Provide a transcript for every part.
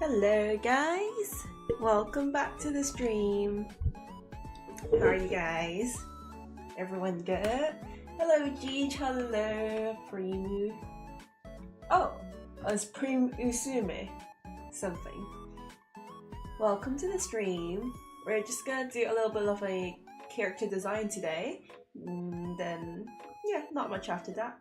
Hello guys, welcome back to the stream. How are you guys? Everyone good? Hello Jeej, hello Primu. Oh, it's Primusume something. Welcome to the stream. We're just gonna do a little bit of a character design today. Then, yeah, not much after that.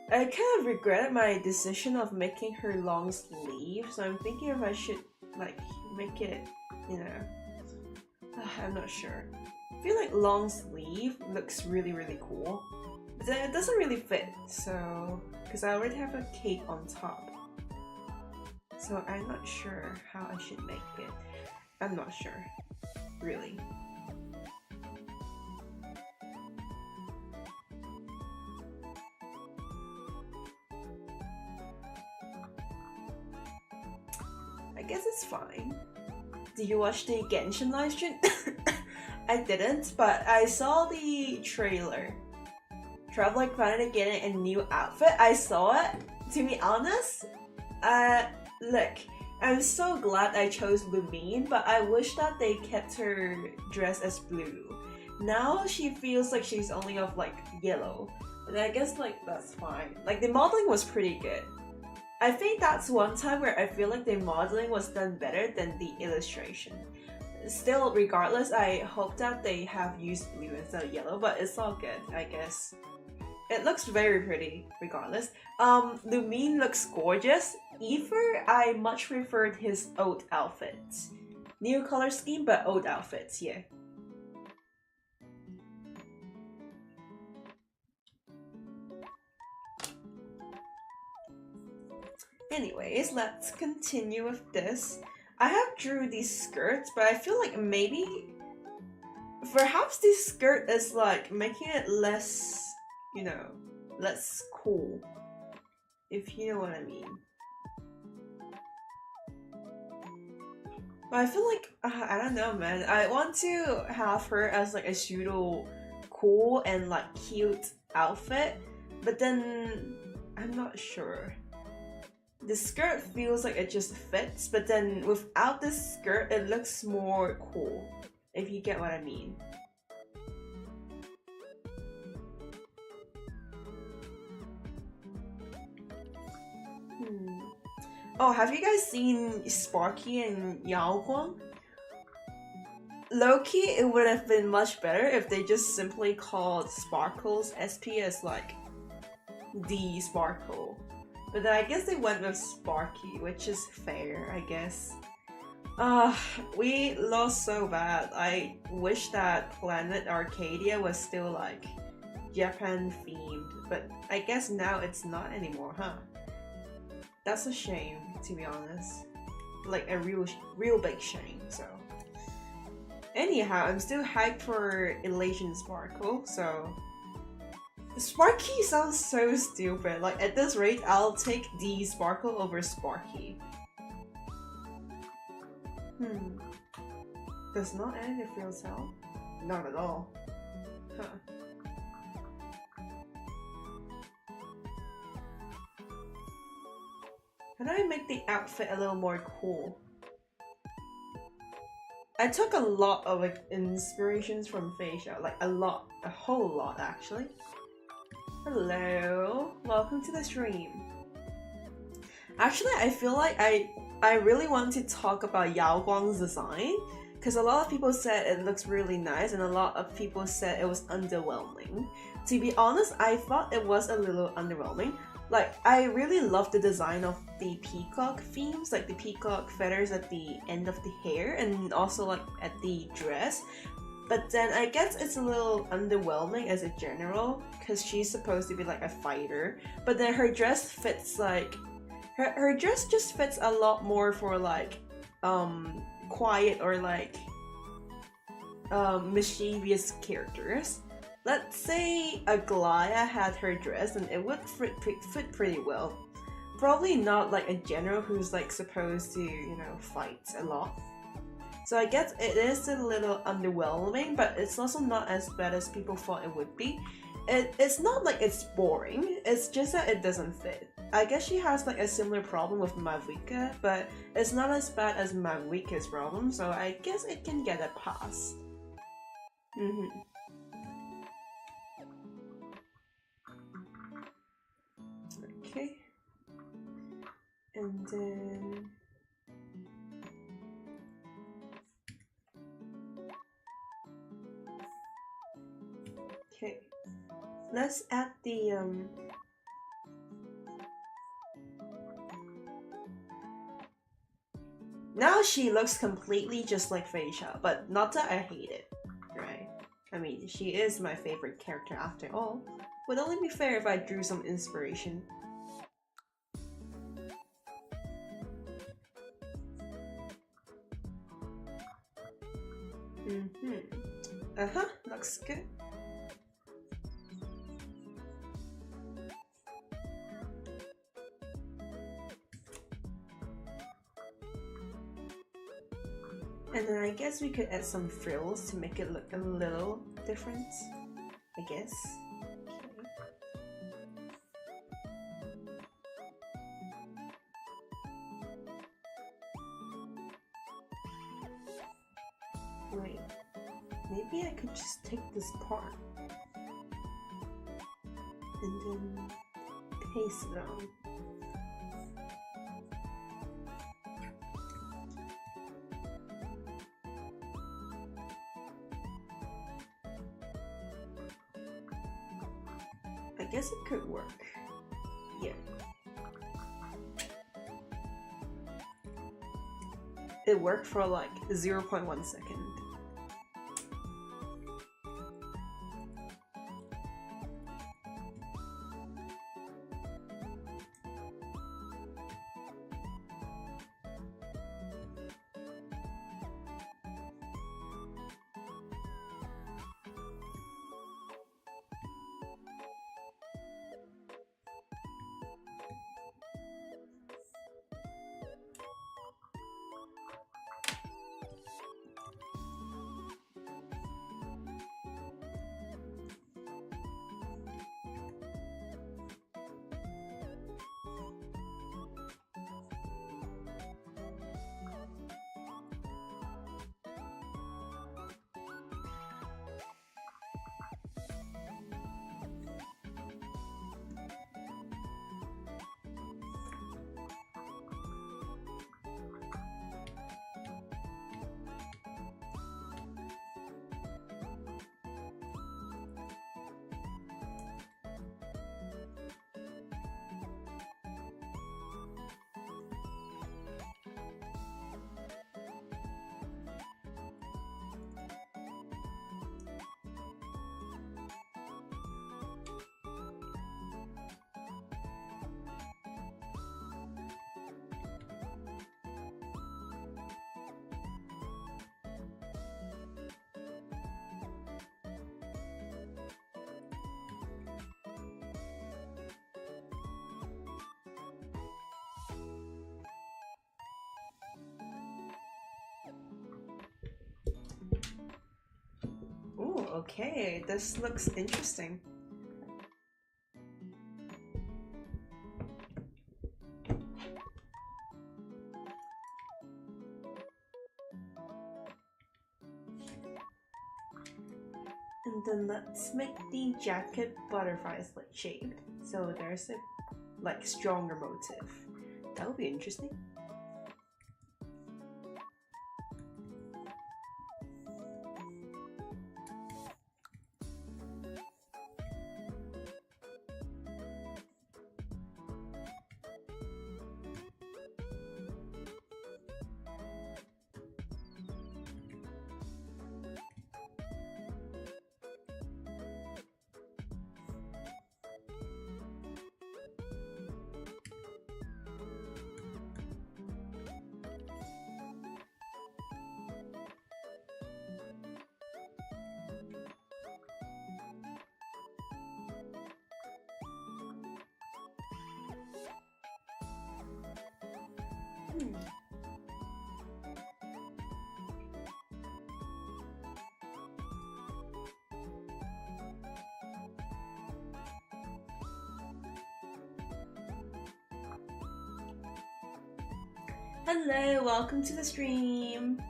I kind of regretted my decision of making her long sleeve, so I'm thinking if I should like make it, you know, I'm not sure. I feel like long sleeve looks really cool. But it doesn't really fit, so because I already have a cape on top. So I'm not sure how I should make it. I'm not sure, really. I guess it's fine. Did you watch the Genshin livestream? I didn't, but I saw the trailer. Traveler finally getting a new outfit. I saw it. To be honest, look, I'm so glad I chose Lumine, but I wish that they kept her dress as blue. Now she feels like she's only of like yellow, but I guess like that's fine. Like the modeling was pretty good. I think that's one time where I feel like the modeling was done better than the illustration. Still, regardless, I hope that they have used blue instead of yellow, but it's all good, I guess. It looks very pretty, regardless. Lumine looks gorgeous. Aether, I much preferred his old outfits. New color scheme, but old outfits, yeah. Anyways, let's continue with this. I have drew these skirts, but I feel like maybe perhaps this skirt is like making it less, you know, less cool, if you know what I mean. But I feel like, I don't know man, I want to have her as like a pseudo cool and like cute outfit, but then I'm not sure. The skirt feels like it just fits, but then without the skirt, it looks more cool, if you get what I mean. Oh, have you guys seen Sparky and Yao Guang? Low-key, it would have been much better if they just simply called Sparkle's SP as like the Sparkle. But then I guess they went with Sparky, which is fair, I guess. We lost so bad. I wish that Planet Arcadia was still like Japan themed, but I guess now it's not anymore, huh? That's a shame, to be honest. Like a real big shame, so. Anyhow, I'm still hyped for Elation Sparkle, so. Sparky sounds so stupid. Like at this rate, I'll take the Sparkle over Sparky. Does not end if real cell? Not at all. Huh. How do I make the outfit a little more cool? I took a lot of like inspirations from Facia, like a whole lot actually. Hello, welcome to the stream. Actually, I feel like I really want to talk about Yao Guang's design because a lot of people said it looks really nice and a lot of people said it was underwhelming. To be honest, I thought it was a little underwhelming. Like, I really love the design of the peacock themes, like the peacock feathers at the end of the hair and also like at the dress. But then I guess it's a little underwhelming as a general because she's supposed to be like a fighter. But then her dress fits like... Her dress just fits a lot more for like quiet or like mischievous characters. Let's say Aglaya had her dress and it would fit pretty well. Probably not like a general who's like supposed to, you know, fight a lot. So I guess it is a little underwhelming, but it's also not as bad as people thought it would be. It's not like it's boring, it's just that it doesn't fit. I guess she has like a similar problem with Mavuka, but it's not as bad as Mavuka's problem, so I guess it can get a pass. Okay. And then... Okay. Let's add the Now she looks completely just like Feisha, but not that I hate it, right? I mean, she is my favorite character after all. Would only be fair if I drew some inspiration. Looks good. And then I guess we could add some frills to make it look a little different, I guess. Okay. Wait, maybe I could just take this part and then paste it on. I guess it could work. Yeah. It worked for like 0.1 second. Ooh, okay, this looks interesting. And then let's make the jacket butterflies like shaped, so there's a like stronger motive. That would be interesting. Hello, welcome to the stream.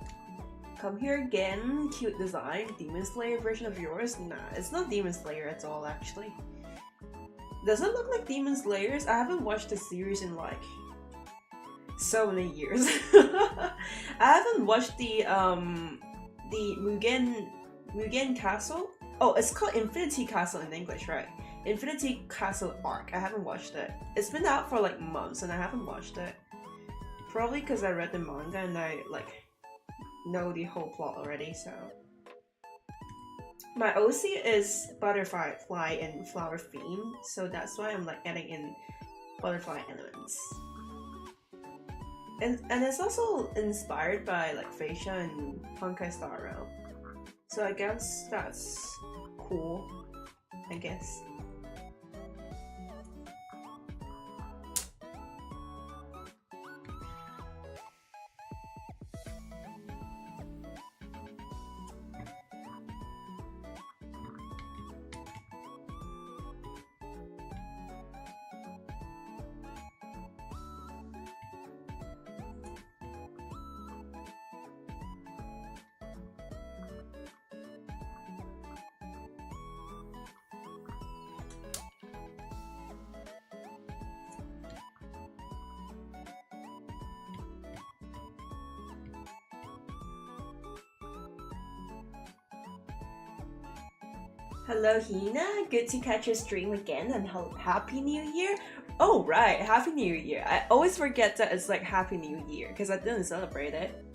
Come here again. Cute design. Demon Slayer version of yours? Nah, it's not Demon Slayer at all, actually. Does it look like Demon Slayers? I haven't watched the series in like so many years. I haven't watched the Mugen Castle. Oh, it's called Infinity Castle in English, right? Infinity Castle Arc. I haven't watched it. It's been out for like months and I haven't watched it. Probably because I read the manga and I like know the whole plot already, so. My OC is butterfly and flower theme, so that's why I'm like adding in butterfly elements. And it's also inspired by like Feisha and Honkai Star Rail. So I guess that's cool, I guess. Hello Hina, good to catch your stream again and Happy New Year! Oh right, Happy New Year! I always forget that it's like Happy New Year because I didn't celebrate it.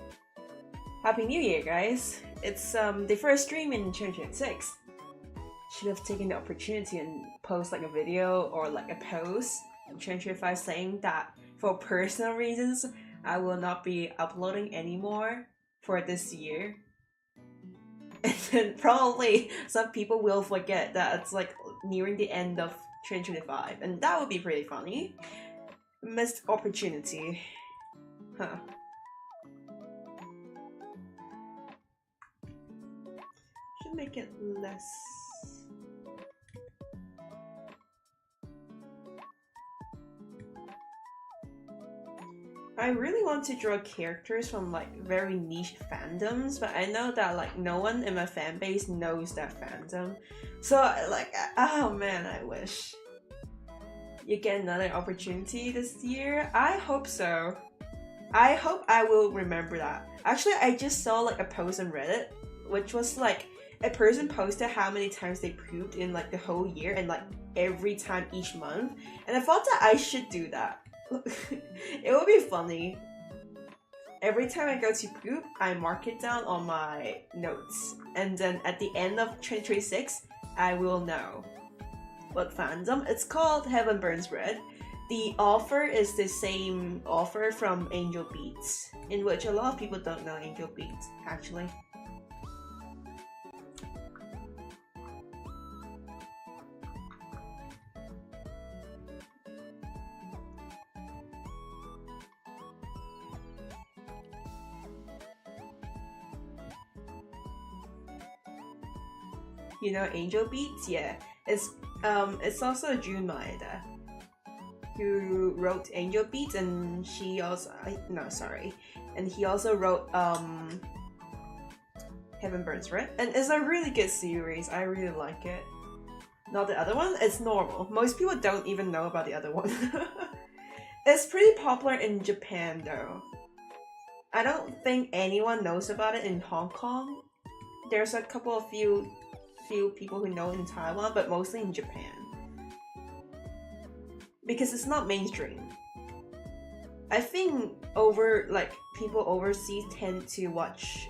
Happy New Year guys! It's the first stream in 2026. Should have taken the opportunity and post like a video or like a post in 2025 saying that for personal reasons I will not be uploading anymore for this year. And then probably some people will forget that it's like nearing the end of 2025, and that would be pretty funny. Missed opportunity. Huh. Should make it less. I really want to draw characters from like very niche fandoms, but I know that like no one in my fan base knows that fandom. So like, oh man, I wish. You get another opportunity this year? I hope so. I hope I will remember that. Actually, I just saw like a post on Reddit, which was like a person posted how many times they pooped in like the whole year and like every time each month. And I thought that I should do that. It would be funny. Every time I go to poop, I mark it down on my notes. And then at the end of 2026, I will know what fandom. It's called Heaven Burns Red. The author is the same author from Angel Beats, in which a lot of people don't know Angel Beats, actually. You know Angel Beats? Yeah. It's also Jun Maeda who wrote Angel Beats, and she also and he also wrote Heaven Burns Red, and it's a really good series. I really like it. Not the other one, it's normal. Most people don't even know about the other one. It's pretty popular in Japan though. I don't think anyone knows about it in Hong Kong. There's a couple of few people who know in Taiwan, but mostly in Japan. Because it's not mainstream. I think people overseas tend to watch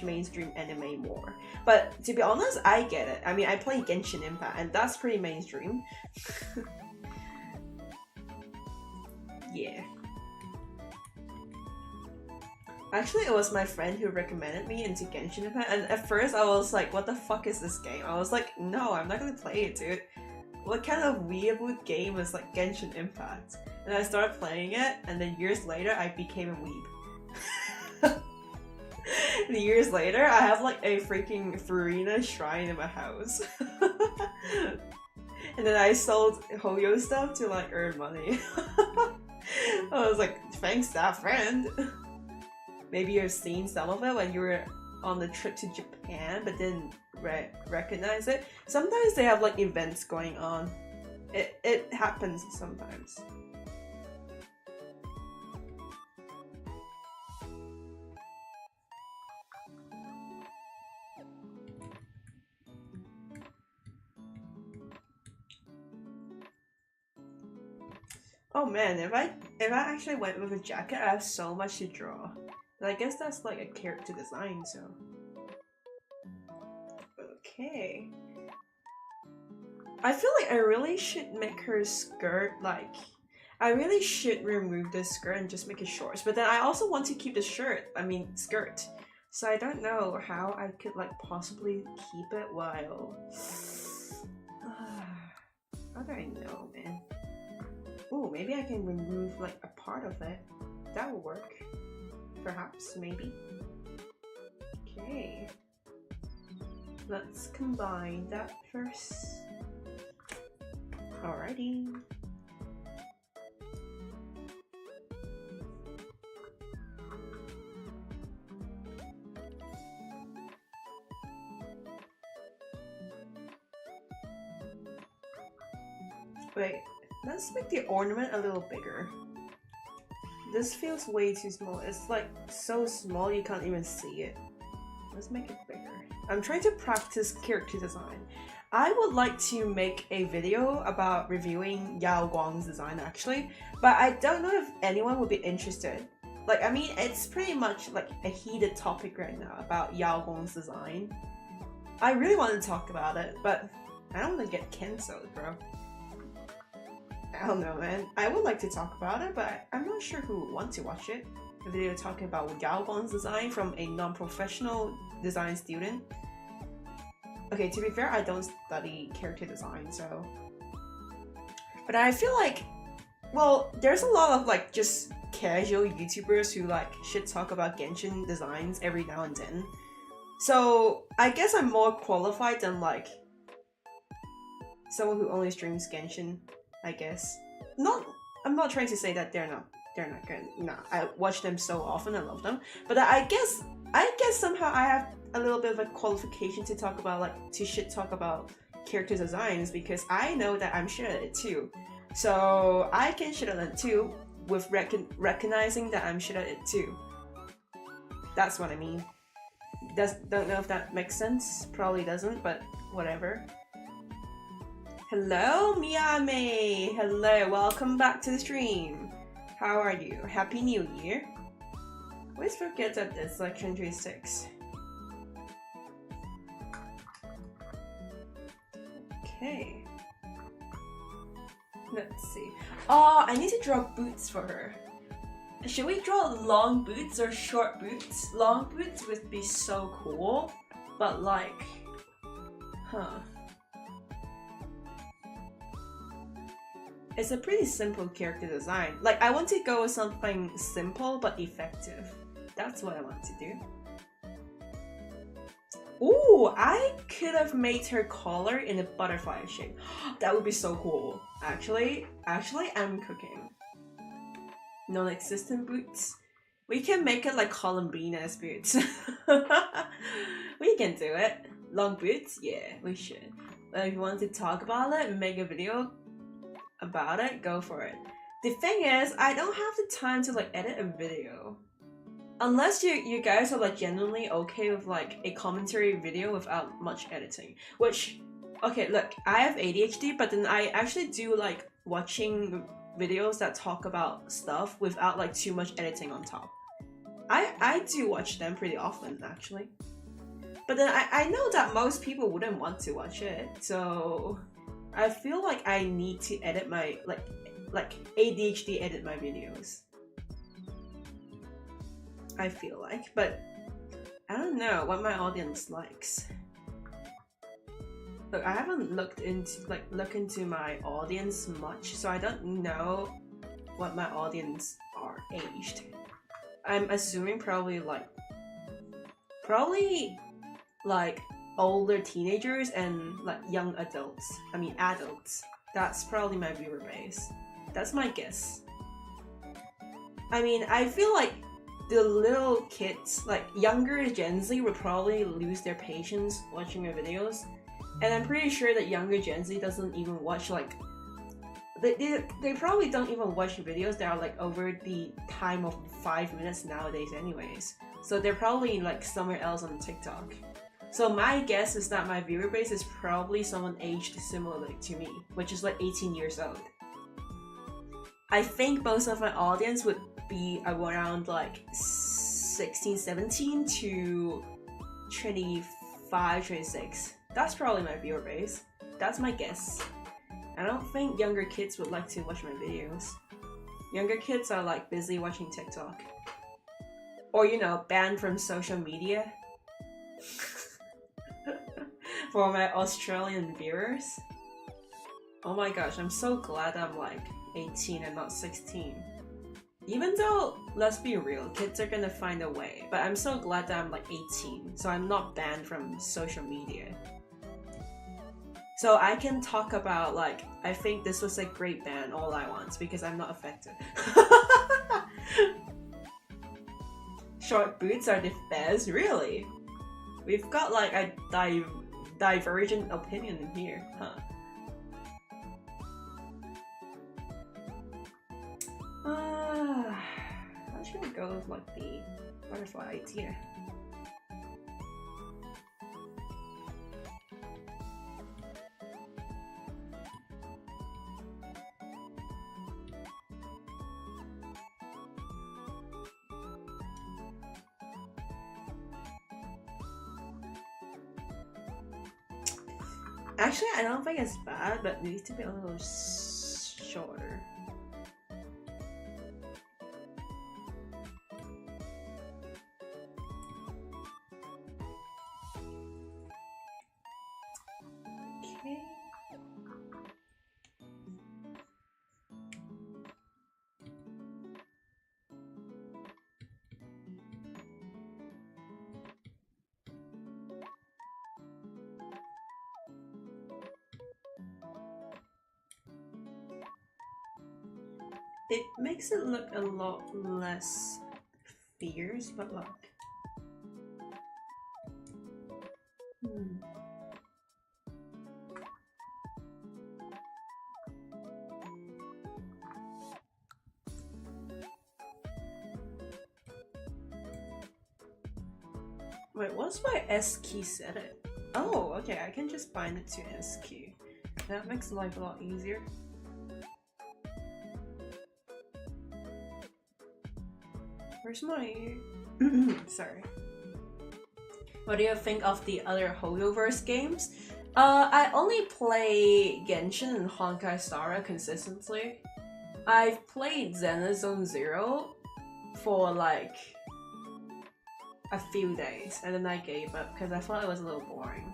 mainstream anime more. But to be honest, I get it. I mean, I play Genshin Impact and that's pretty mainstream. Yeah. Actually, it was my friend who recommended me into Genshin Impact, and at first I was like, what the fuck is this game? I was like, no, I'm not gonna play it, dude. What kind of weeaboo game is like Genshin Impact? And I started playing it, and then years later, I became a weeb. And years later, I have like a freaking Furina shrine in my house. And then I sold Hoyo stuff to like earn money. I was like, thanks that friend. Maybe you've seen some of it when you were on the trip to Japan but didn't recognize it. Sometimes they have like events going on. It happens sometimes. Oh man, if I actually went with a jacket, I have so much to draw. But I guess that's like a character design, so. Okay. I feel like I really should make her skirt like. I really should remove the skirt and just make it shorts. But then I also want to keep the skirt. So I don't know how I could like possibly keep it while. How do I know, man? Oh, maybe I can remove like a part of it. That will work. Perhaps, maybe. Okay. Let's combine that first. Alrighty. Wait, let's make the ornament a little bigger. This feels way too small. It's like so small you can't even see it. Let's make it bigger. I'm trying to practice character design. I would like to make a video about reviewing Yao Guang's design actually, but I don't know if anyone would be interested. Like, I mean, it's pretty much like a heated topic right now about Yao Guang's design. I really want to talk about it, but I don't want to get cancelled, bro. I don't know, man. I would like to talk about it, but I'm not sure who would want to watch it. A video talking about Yao Guang's design from a non-professional design student. Okay, to be fair, I don't study character design, so... But I feel like... Well, there's a lot of like just casual YouTubers who like should talk about Genshin designs every now and then. So I guess I'm more qualified than like someone who only streams Genshin, I guess. I'm not trying to say that they're not good. No, I watch them so often, I love them. But I guess somehow I have a little bit of a qualification to talk about talk about character designs because I know that I'm shit at it too. So I can shit at it too with recognizing that I'm shit at it too. That's what I mean. Don't know if that makes sense. Probably doesn't, but whatever. Hello, Miyame! Hello, welcome back to the stream. How are you? Happy New Year. Always forget that it's like 26. Okay. Let's see. Oh, I need to draw boots for her. Should we draw long boots or short boots? Long boots would be so cool, but like, it's a pretty simple character design. Like, I want to go with something simple but effective. That's what I want to do. Ooh, I could have made her collar in a butterfly shape. That would be so cool. Actually, I'm cooking. Non-existent boots. We can make it like Columbina's boots. We can do it. Long boots? Yeah, we should. But if you want to talk about it and make a video about it, go for it. The thing is, I don't have the time to like edit a video. Unless you guys are like genuinely okay with like a commentary video without much editing. Which, okay, look, I have ADHD, but then I actually do like watching videos that talk about stuff without like too much editing on top. I do watch them pretty often actually. But then I know that most people wouldn't want to watch it, so I feel like I need to edit my like ADHD edit my videos. I feel like, but I don't know what my audience likes. Look, I haven't looked into my audience much, so I don't know what my audience are aged. I'm assuming probably like older teenagers and like young adults. I mean adults. That's probably my viewer base. That's my guess. I mean, I feel like the little kids, like younger Gen Z, would probably lose their patience watching my videos. And I'm pretty sure that younger Gen Z doesn't even watch like they probably don't even watch videos that are like over the time of 5 minutes nowadays anyways. So they're probably like somewhere else on TikTok. So my guess is that my viewer base is probably someone aged similarly to me, which is like 18 years old. I think most of my audience would be around like 16, 17 to 25, 26. That's probably my viewer base. That's my guess. I don't think younger kids would like to watch my videos. Younger kids are like busy watching TikTok. Or, you know, banned from social media. For my Australian viewers. Oh my gosh, I'm so glad I'm like 18 and not 16. Even though, let's be real, kids are gonna find a way. But I'm so glad that I'm like 18, so I'm not banned from social media. So I can talk about like, I think this was a great ban all I want because I'm not affected. Short boots are the best, really? We've got like a divergent opinion in here, huh? How should we go with like the butterfly idea? Actually, I don't think it's bad, but it needs to be a little shorter. Okay. It makes it look a lot less fierce, but like... Wait, what's my S key set it? Oh, okay, I can just bind it to S key. That makes life a lot easier. Where's my... Sorry. What do you think of the other Hoyoverse games? I only play Genshin and Honkai Star Rail consistently. I've played Zenless Zero for like a few days and then I gave up because I thought it was a little boring.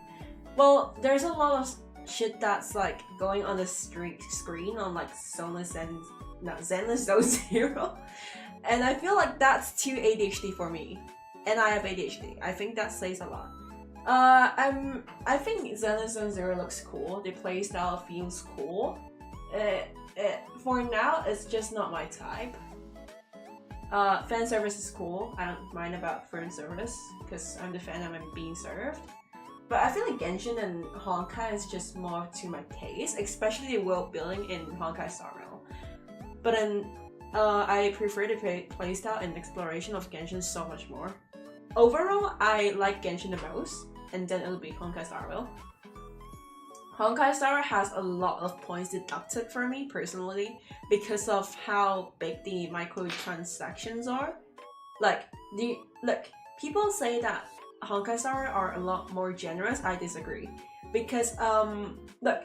Well, there's a lot of shit that's like going on the screen on like Zenless Zero. And I feel like that's too ADHD for me. And I have ADHD. I think that says a lot. I think Zenless Zero looks cool. The playstyle feels cool. For now, it's just not my type. Fan service is cool. I don't mind about fan service because I'm the fan and I'm being served. But I feel like Genshin and Honkai is just more to my taste, especially the world building in Honkai Star Rail. But then I prefer the playstyle and exploration of Genshin so much more. Overall, I like Genshin the most, and then it'll be Honkai Star Rail. Honkai Star Rail has a lot of points deducted for me personally because of how big the microtransactions are. Like, people say that Honkai Star Rail are a lot more generous. I disagree. Because, look,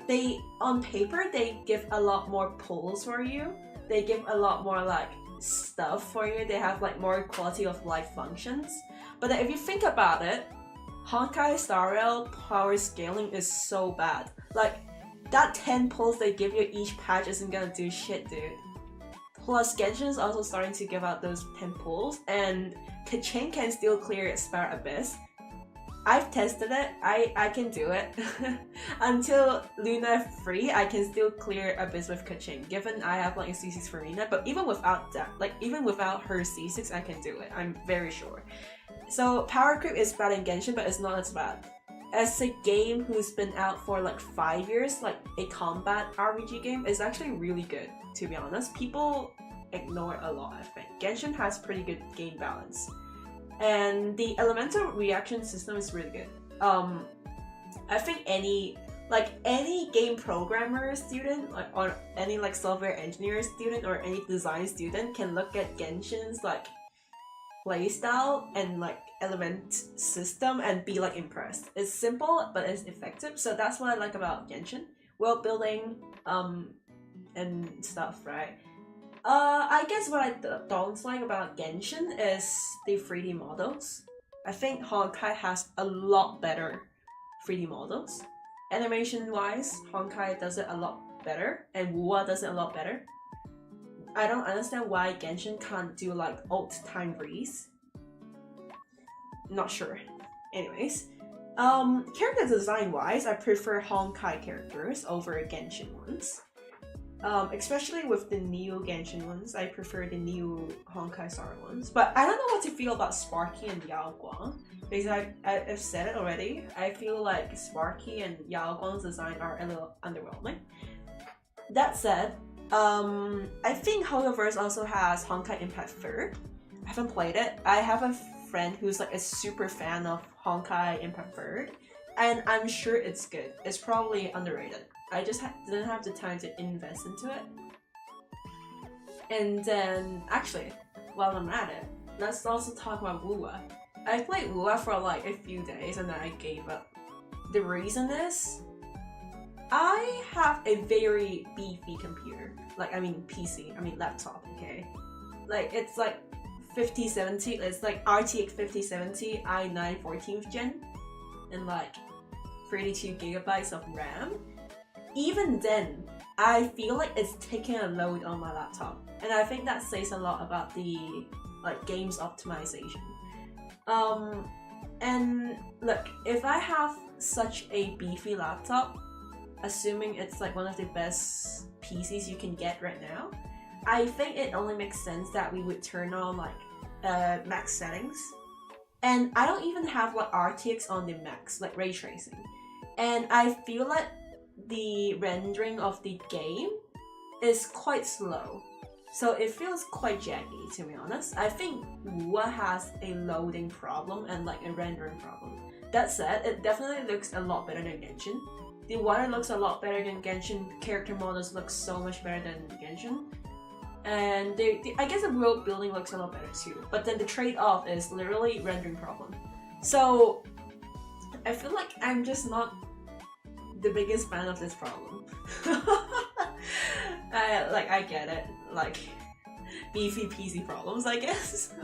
on paper, they give a lot more pulls for you. They give a lot more like stuff for you. They have like more quality of life functions. But if you think about it, Honkai Star Rail power scaling is so bad. Like, that 10 pulls they give you each patch isn't gonna do shit, dude. Plus, Genshin is also starting to give out those 10 pulls, and Keqing can still clear Spirit Abyss. I've tested it. I can do it. Until Luna 3, I can still clear Abyss with Keqing, given I have like a C6 for Luna, but even without that, like even without her C6, I can do it. I'm very sure. So power creep is bad in Genshin, but it's not as bad. As a game who's been out for like 5 years, like a combat RPG game, is actually really good, to be honest. People ignore it a lot, I think. Genshin has pretty good game balance. And the elemental reaction system is really good. I think any game programmer student, like, or any like software engineer student or any design student can look at Genshin's like playstyle and like element system and be like impressed. It's simple but it's effective, so that's what I like about Genshin. World building, and stuff, right? I guess what I don't like about Genshin is the 3D models. I think Honkai has a lot better 3D models. Animation-wise, Honkai does it a lot better, and Wuwa does it a lot better. I don't understand why Genshin can't do like old-time breeze. Not sure. Anyways, character design-wise, I prefer Honkai characters over Genshin ones. Especially with the new Genshin ones, I prefer the new Honkai Star ones. But I don't know what to feel about Sparky and Yao Guang, because I've said it already. I feel like Sparky and Yao Guang's design are a little underwhelming. That said, I think Hoyoverse also has Honkai Impact 3rd. I haven't played it. I have a friend who's like a super fan of Honkai Impact 3rd, and I'm sure it's good. It's probably underrated. I just didn't have the time to invest into it. And then, actually, while I'm at it, let's also talk about Wuwa. I played Wuwa for like a few days and then I gave up. The reason is, I have a very beefy computer. Like, I mean PC, I mean laptop, okay? Like, it's like 5070, it's like RTX 5070 i9 14th gen, and like 32 gigabytes of RAM. Even then, I feel like it's taking a load on my laptop, and I think that says a lot about the like games optimization. And look, if I have such a beefy laptop, assuming it's like one of the best PCs you can get right now, I think it only makes sense that we would turn on like max settings. And I don't even have like RTX on the max, like ray tracing, and I feel like the rendering of the game is quite slow, so it feels quite jaggy, to be honest. I think Wuwa has a loading problem and like a rendering problem. That said, it definitely looks a lot better than Genshin. The water looks a lot better than Genshin, character models look so much better than Genshin, and I guess the world building looks a lot better too, but then the trade-off is literally rendering problem. So I feel like I'm just not the biggest fan of this problem. I get it, like beefy PC problems, I guess.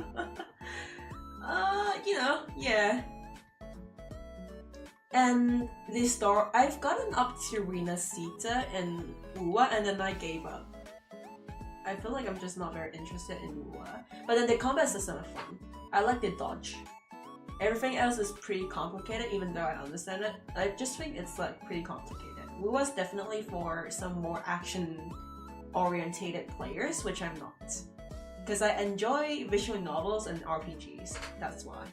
You know, yeah. And the story, I've gotten up to Rina Sita and Wuwa, and then I gave up. I feel like I'm just not very interested in Wuwa. But then the combat system is fun. I like the dodge. Everything else is pretty complicated, even though I understand it. I just think it's like pretty complicated. Wuwa's definitely for some more action-orientated players, which I'm not. Because I enjoy visual novels and RPGs, that's why.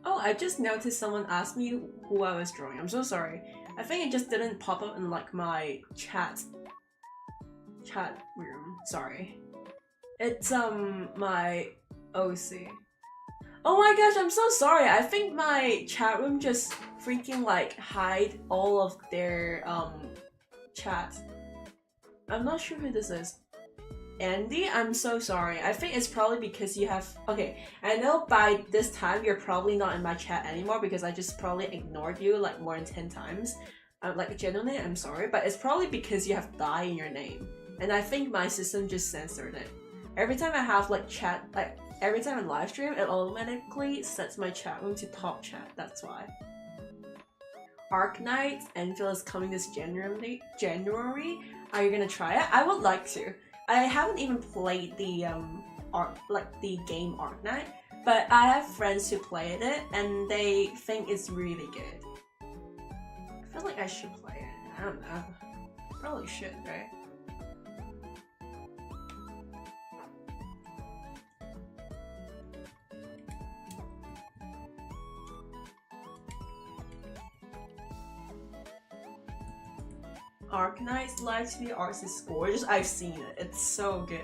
Oh, I just noticed someone asked me who I was drawing. I'm so sorry. I think it just didn't pop up in like my chat room. Sorry. It's my OC. Oh my gosh, I'm so sorry. I think my chat room just freaking like hide all of their chat. I'm not sure who this is. Andy, I'm so sorry. I think it's probably because you have... Okay, I know by this time you're probably not in my chat anymore because I just probably ignored you like more than 10 times. like genuinely, I'm sorry, but it's probably because you have Dai in your name, and I think my system just censored it. Every time I have like chat, like every time I live stream, it automatically sets my chat room to top chat. That's why. Arknight Enfield is coming this January. Are you gonna try it? I would like to. I haven't even played the the game Arknight, but I have friends who played it and they think it's really good. I feel like I should play it. I don't know. Probably should, right? Arknight's live TV arts is gorgeous. I've seen it. It's so good.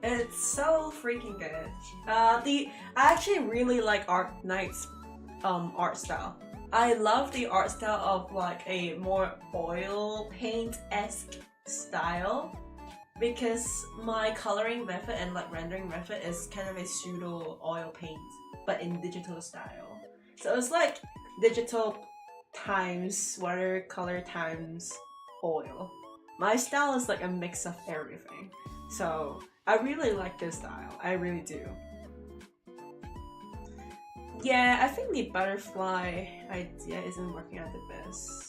It's so freaking good. I actually really like Arknight's art style. I love the art style of like a more oil paint-esque style because my coloring method and like rendering method is kind of a pseudo oil paint but in digital style. So it's like digital times watercolor times oil. My style is like a mix of everything. So I really like this style. I really do. Yeah, I think the butterfly idea isn't working out the best.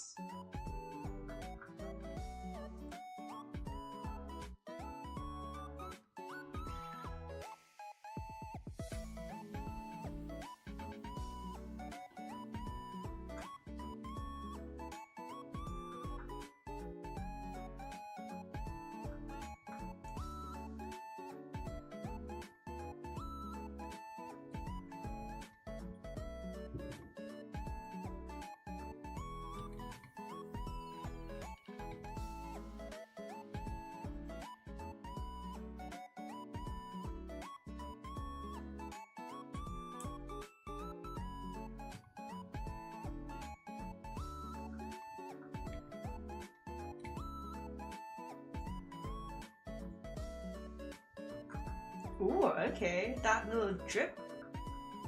Ooh, okay. That little drip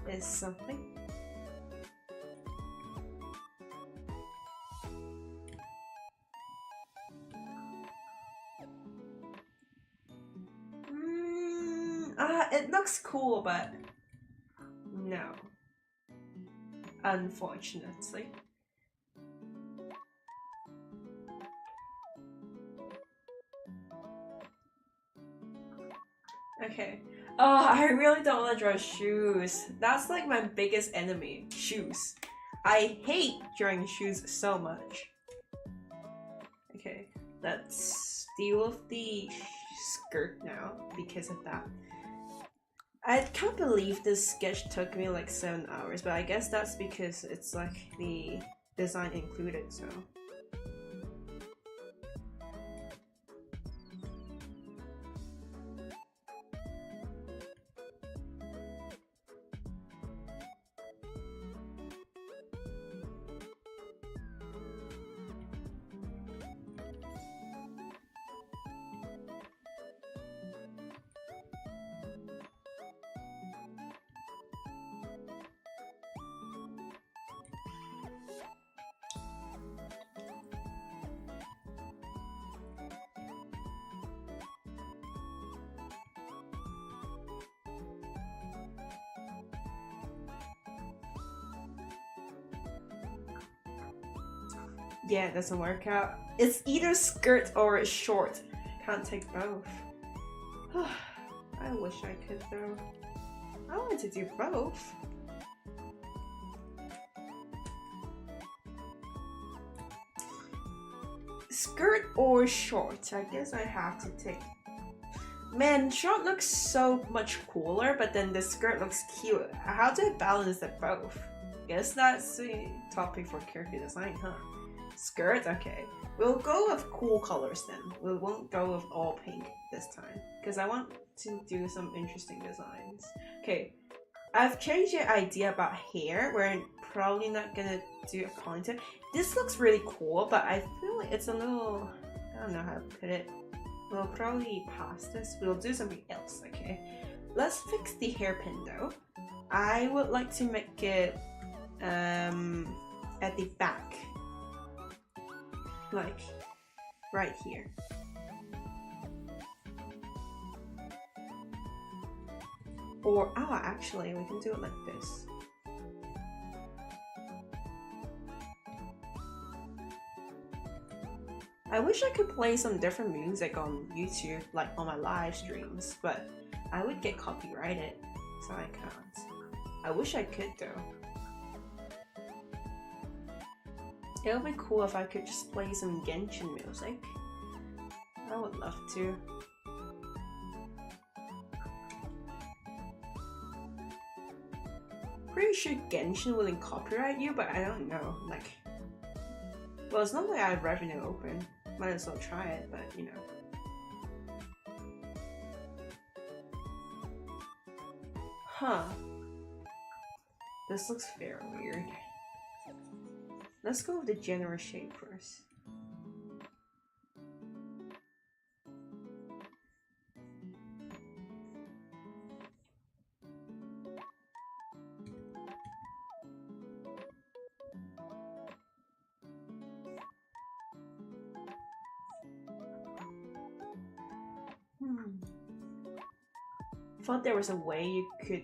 is something. It looks cool, but no. Unfortunately. Okay. Oh, I really don't want to draw shoes. That's like my biggest enemy. Shoes. I hate drawing shoes so much. Okay, let's deal with the skirt now because of that. I can't believe this sketch took me like 7 hours, but I guess that's because it's like the design included, so. Yeah, it doesn't work out. It's either skirt or short. Can't take both. I wish I could though. I wanted to do both. Skirt or short? I guess I have to take. Man, short looks so much cooler, but then the skirt looks cute. How do I balance the both? Guess that's the topic for character design, huh? Skirt? Okay. We'll go with cool colors then. We won't go with all pink this time. Because I want to do some interesting designs. Okay. I've changed the idea about hair. We're probably not gonna do a ponytail. This looks really cool, but I feel like it's a little... I don't know how to put it. We'll probably pass this. We'll do something else, okay? Let's fix the hairpin though. I would like to make it at the back. like right here. Or, oh, actually, we can do it like this. I wish I could play some different music on YouTube, like on my live streams, but I would get copyrighted, so I can't. I wish I could though. It would be cool if I could just play some Genshin music. I would love to. Pretty sure Genshin wouldn't copyright you, but I don't know, like... Well, it's not like I have revenue open. Might as well try it, but you know. Huh. This looks very weird. Let's go with the general shape first. I thought there was a way you could...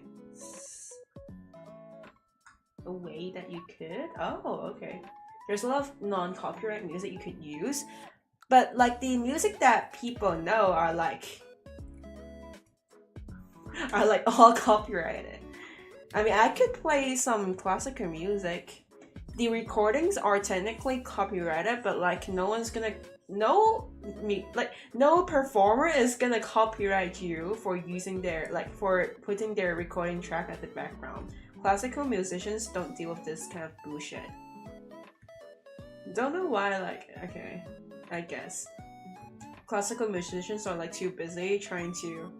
A way that you could? Oh, okay. There's a lot of non-copyright music you could use, but like the music that people know are like all copyrighted. I mean, I could play some classical music. The recordings are technically copyrighted, but like no performer is gonna copyright you for using their, like, for putting their recording track at the background. Classical musicians don't deal with this kind of bullshit. Don't know why, like, okay, I guess. Classical musicians are like too busy trying to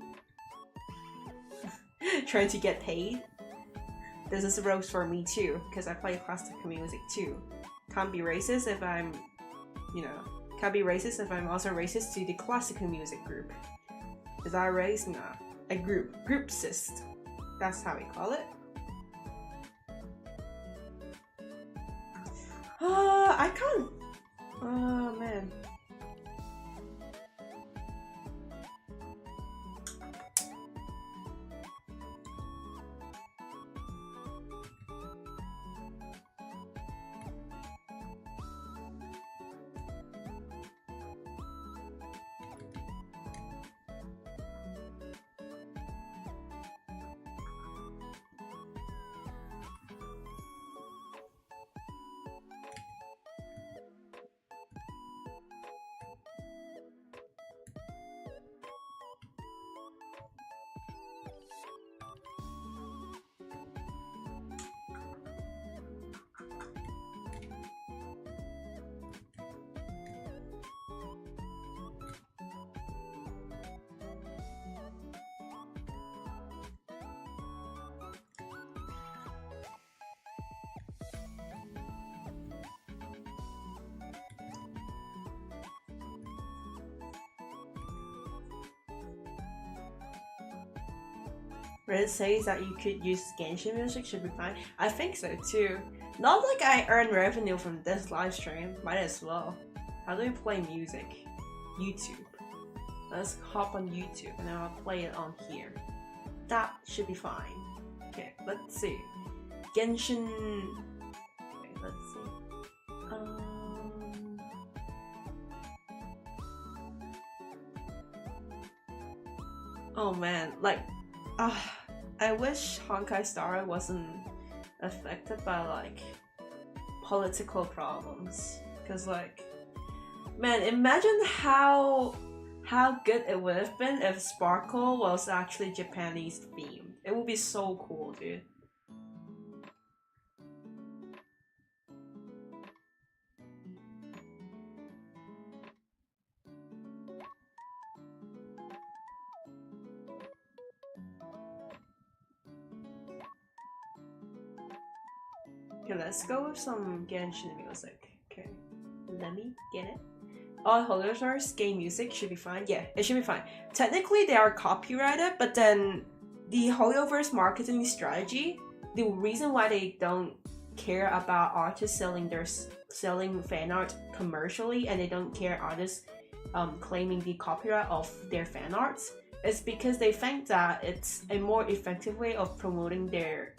get paid. This is a roast for me too, because I play classical music too. Can't be racist if I'm, you know, can't be racist if I'm also racist to the classical music group. Is that race? No. A group. Groupsist. That's how we call it. I can't. Oh man. Reddit says that you could use Genshin music, should be fine. I think so too. Not like I earn revenue from this live stream. Might as well. How do we play music? YouTube. Let's hop on YouTube and I'll play it on here. That should be fine. Okay, let's see. Genshin. Okay, let's see. Oh man, like, I wish Honkai Star wasn't affected by like political problems, cause like, man, imagine how good it would have been if Sparkle was actually Japanese themed. It would be so cool, dude. Okay, let's go with some Genshin music. Okay, let me get it. All Holders game music should be fine. Yeah, it should be fine. Technically, they are copyrighted, but then the Hoyoverse marketing strategy, the reason why they don't care about artists selling fan art commercially, and they don't care artists claiming the copyright of their fan arts, is because they think that it's a more effective way of promoting their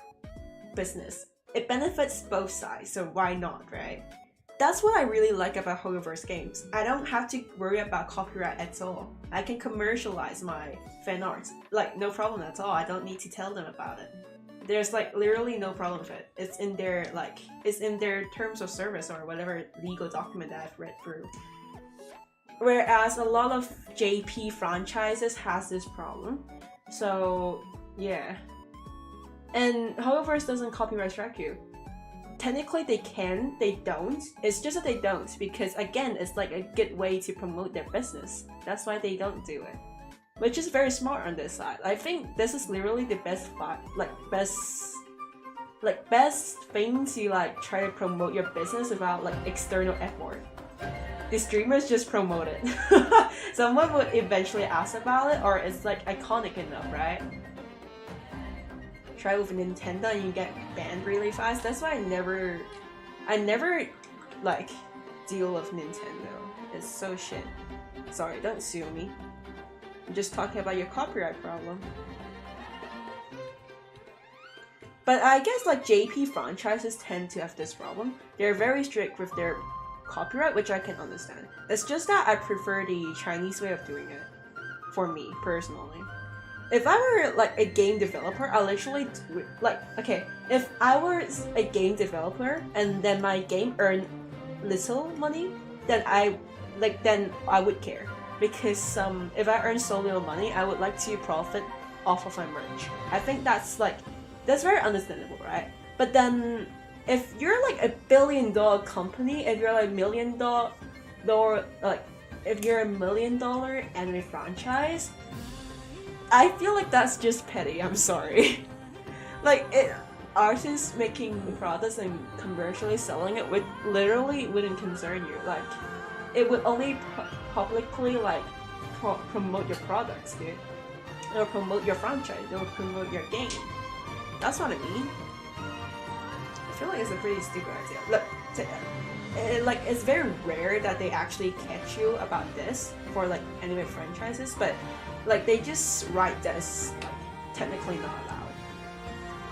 business. It benefits both sides, so why not, right? That's what I really like about Hoyoverse games. I don't have to worry about copyright at all. I can commercialize my fan arts, like no problem at all. I don't need to tell them about it. There's like literally no problem with it. It's in their terms of service or whatever legal document that I've read through. Whereas a lot of JP franchises has this problem. So yeah. And Hoyoverse doesn't copyright strike you. Technically they can, they don't. It's just that they don't because again, it's like a good way to promote their business. That's why they don't do it. Which is very smart on this side. I think this is literally the best thing to like try to promote your business without like external effort. The streamers just promote it. Someone would eventually ask about it, or it's like iconic enough, right? Try with Nintendo and you get banned really fast. That's why I never like deal with Nintendo. It's so shit. Sorry, don't sue me. I'm just talking about your copyright problem. But I guess like JP franchises tend to have this problem. They're very strict with their copyright, which I can understand. It's just that I prefer the Chinese way of doing it. For me, personally. If I were like a game developer, I'll literally do it. Like, okay, if I was a game developer and then my game earned little money, then I would care. Because if I earn so little money, I would like to profit off of my merch. I think that's very understandable, right? But then if you're like a $1 billion company, if you're like $1 million if you're $1 million anime franchise, I feel like that's just petty. I'm sorry. Artists making products and commercially selling it wouldn't concern you. Like, it would only publicly like promote your products, dude, or promote your franchise, or promote your game. That's what I mean. I feel like it's a pretty stupid idea. Look, it's very rare that they actually catch you about this for like anime franchises, but like they just write this like technically not allowed.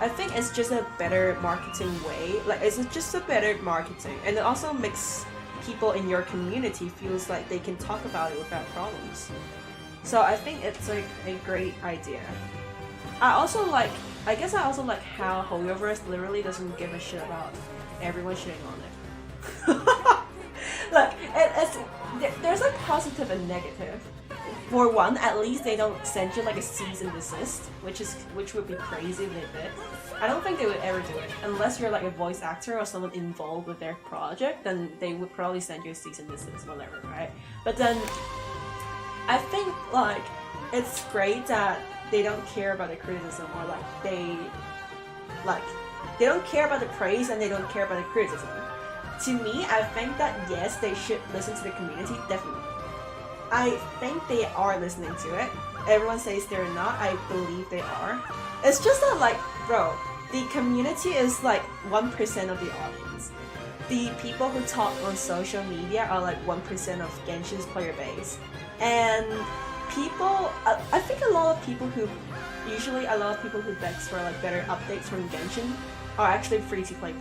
I think it's just a better marketing way. Like it's just a better marketing, and it also makes people in your community feels like they can talk about it without problems. So I think it's like a great idea. I also like how Hoyoverse literally doesn't give a shit about everyone shitting on it. Like there's a positive and negative. For one, at least they don't send you like a cease and desist, which would be crazy if they did. I don't think they would ever do it unless you're like a voice actor or someone involved with their project. Then they would probably send you a cease and desist, whatever, right? But then I think like it's great that they don't care about the criticism, or like they don't care about the praise and they don't care about the criticism. To me, I think that yes, they should listen to the community, definitely. I think they are listening to it. Everyone says they're not. I believe they are. It's just that, like, bro, the community is like 1% of the audience. The people who talk on social media are like 1% of Genshin's player base. And people, I think a lot of people who beg for like better updates from Genshin are actually free-to-play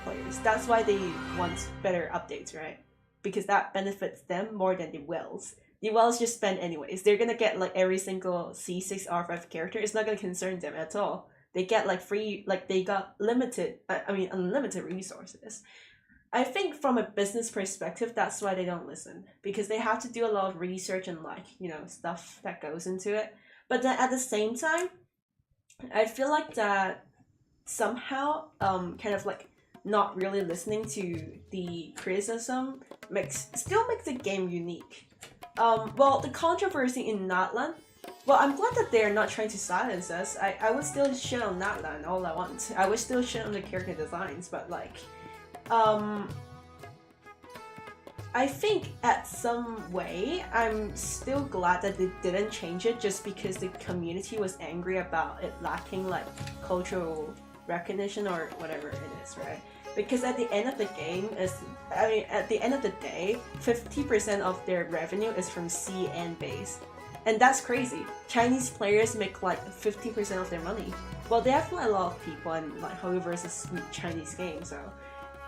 players. That's why they want better updates, right? Because that benefits them more than the whales. The whales just spend anyways. They're gonna get like every single C6 R5 character. It's not gonna concern them at all. They get like free, like they got unlimited resources. I think from a business perspective, that's why they don't listen. Because they have to do a lot of research and like, you know, stuff that goes into it. But then at the same time, I feel like that somehow kind of like not really listening to the criticism still makes the game unique. Well, the controversy in Natlan, well, I'm glad that they're not trying to silence us. I would still shit on Natlan all I want. I would still shit on the character designs, but like, I think at some way, I'm still glad that they didn't change it just because the community was angry about it lacking like cultural recognition or whatever it is, right? because at the end of the game at the end of the day, 50% of their revenue is from CN base. And that's crazy. Chinese players make like 50% of their money. Well, they have like, a lot of people, and like Hoyoverse is a Chinese game, so.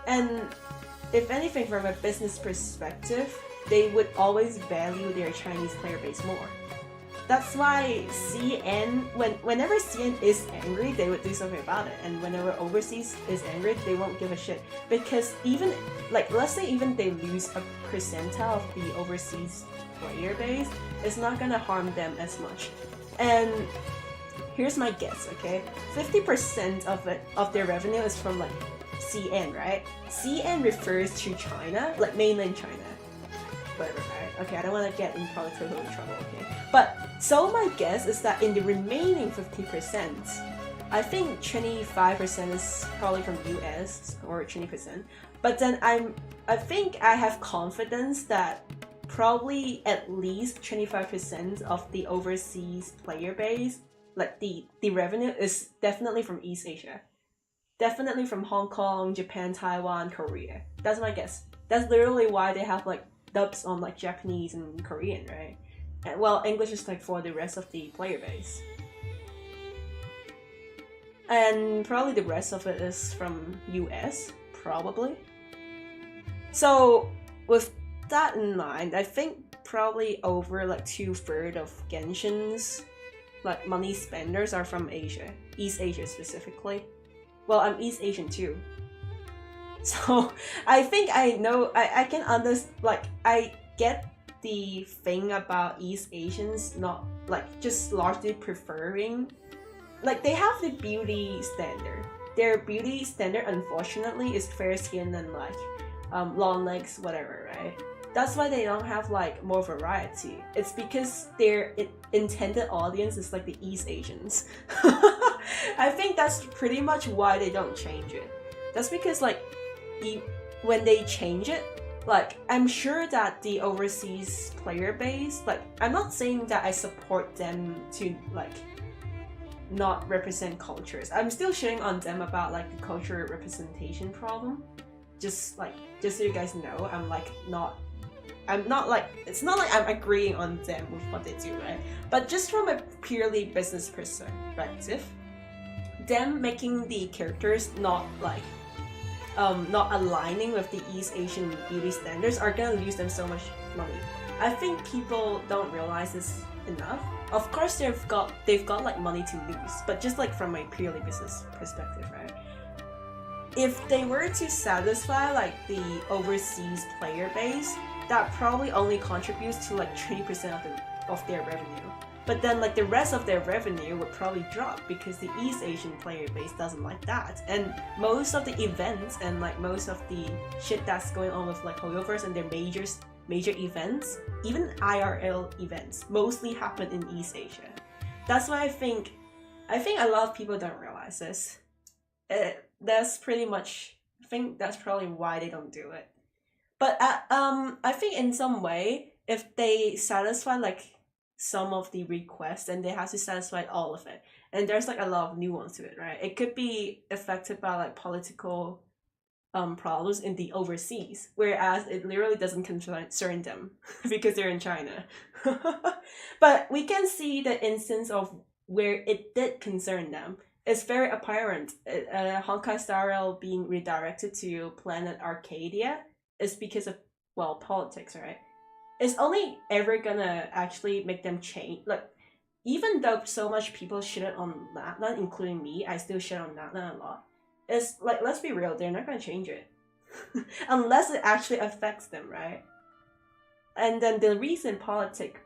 And if anything, from a business perspective, they would always value their Chinese player base more. That's why CN, whenever CN is angry, they would do something about it. And whenever overseas is angry, they won't give a shit. Because even, like, let's say even they lose a percentile of the overseas player base, it's not gonna harm them as much. And here's my guess, okay? 50% of their revenue is from like CN, right? CN refers to China, like mainland China. Whatever, right? Okay, I don't want to get in political trouble, okay? But so my guess is that in the remaining 50%, I think 25% is probably from US or 20%. But then I think I have confidence that probably at least 25% of the overseas player base, like the revenue, is definitely from East Asia. Definitely from Hong Kong, Japan, Taiwan, Korea. That's my guess. That's literally why they have like dubs on like Japanese and Korean, right? And, well, English is like for the rest of the player base. And probably the rest of it is from US, probably. So with that in mind, I think probably over like 2/3 of Genshin's like money spenders are from Asia, East Asia specifically. Well, I'm East Asian too. So I think I know, I can understand, like, I get the thing about East Asians not, like, just largely preferring, like, they have the beauty standard. Their beauty standard, unfortunately, is fair skin and, like, long legs, whatever, right? That's why they don't have, like, more variety. It's because their intended audience is, like, the East Asians. I think that's pretty much why they don't change it. That's because, like, when they change it, like, I'm sure that the overseas player base, like, I'm not saying that I support them to, like, not represent cultures. I'm still shitting on them about, like, the cultural representation problem. Just so you guys know, I'm not like, it's not like I'm agreeing on them with what they do, right? But just from a purely business perspective, them making the characters not like, not aligning with the East Asian beauty standards are gonna lose them so much money. I think people don't realize this enough. Of course, they've got like money to lose, but just like from a purely business perspective, right? If they were to satisfy like the overseas player base, that probably only contributes to like 20% of their revenue. But then like the rest of their revenue would probably drop because the East Asian player base doesn't like that. And most of the events and like most of the shit that's going on with like Hoyoverse and their major events, even IRL events, mostly happen in East Asia. That's why I think a lot of people don't realize this. That's pretty much, I think that's probably why they don't do it. But I think in some way, if they satisfy like some of the requests, and they have to satisfy all of it, and there's like a lot of nuance to it, right? It could be affected by like political problems in the overseas, whereas it literally doesn't concern them because they're in China. But we can see the instance of where it did concern them. It's very apparent. Honkai Star Rail being redirected to Planet Arcadia is because of, well, politics, right? It's only ever gonna actually make them change. Like, even though so much people shit on Natlan, including me, I still shit on Natlan a lot. It's like, let's be real, they're not gonna change it. Unless it actually affects them, right? And then the recent politic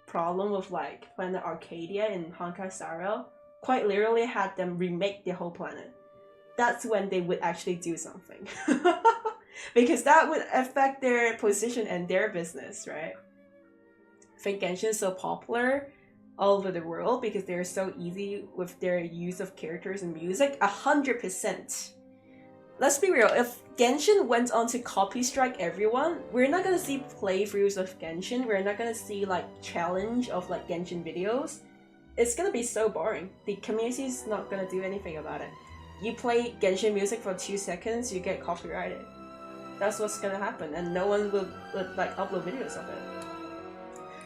problem with like Planet Arcadia in Honkai Star Rail quite literally had them remake the whole planet. That's when they would actually do something. Because that would affect their position and their business, right? I think Genshin is so popular all over the world because they're so easy with their use of characters and music. 100%. Let's be real, if Genshin went on to copy strike everyone, we're not gonna see playthroughs of Genshin, we're not gonna see like challenge of like Genshin videos. It's gonna be so boring. The community is not gonna do anything about it. you play Genshin music for 2 seconds, you get copyrighted. That's what's gonna happen, and no one will like upload videos of it.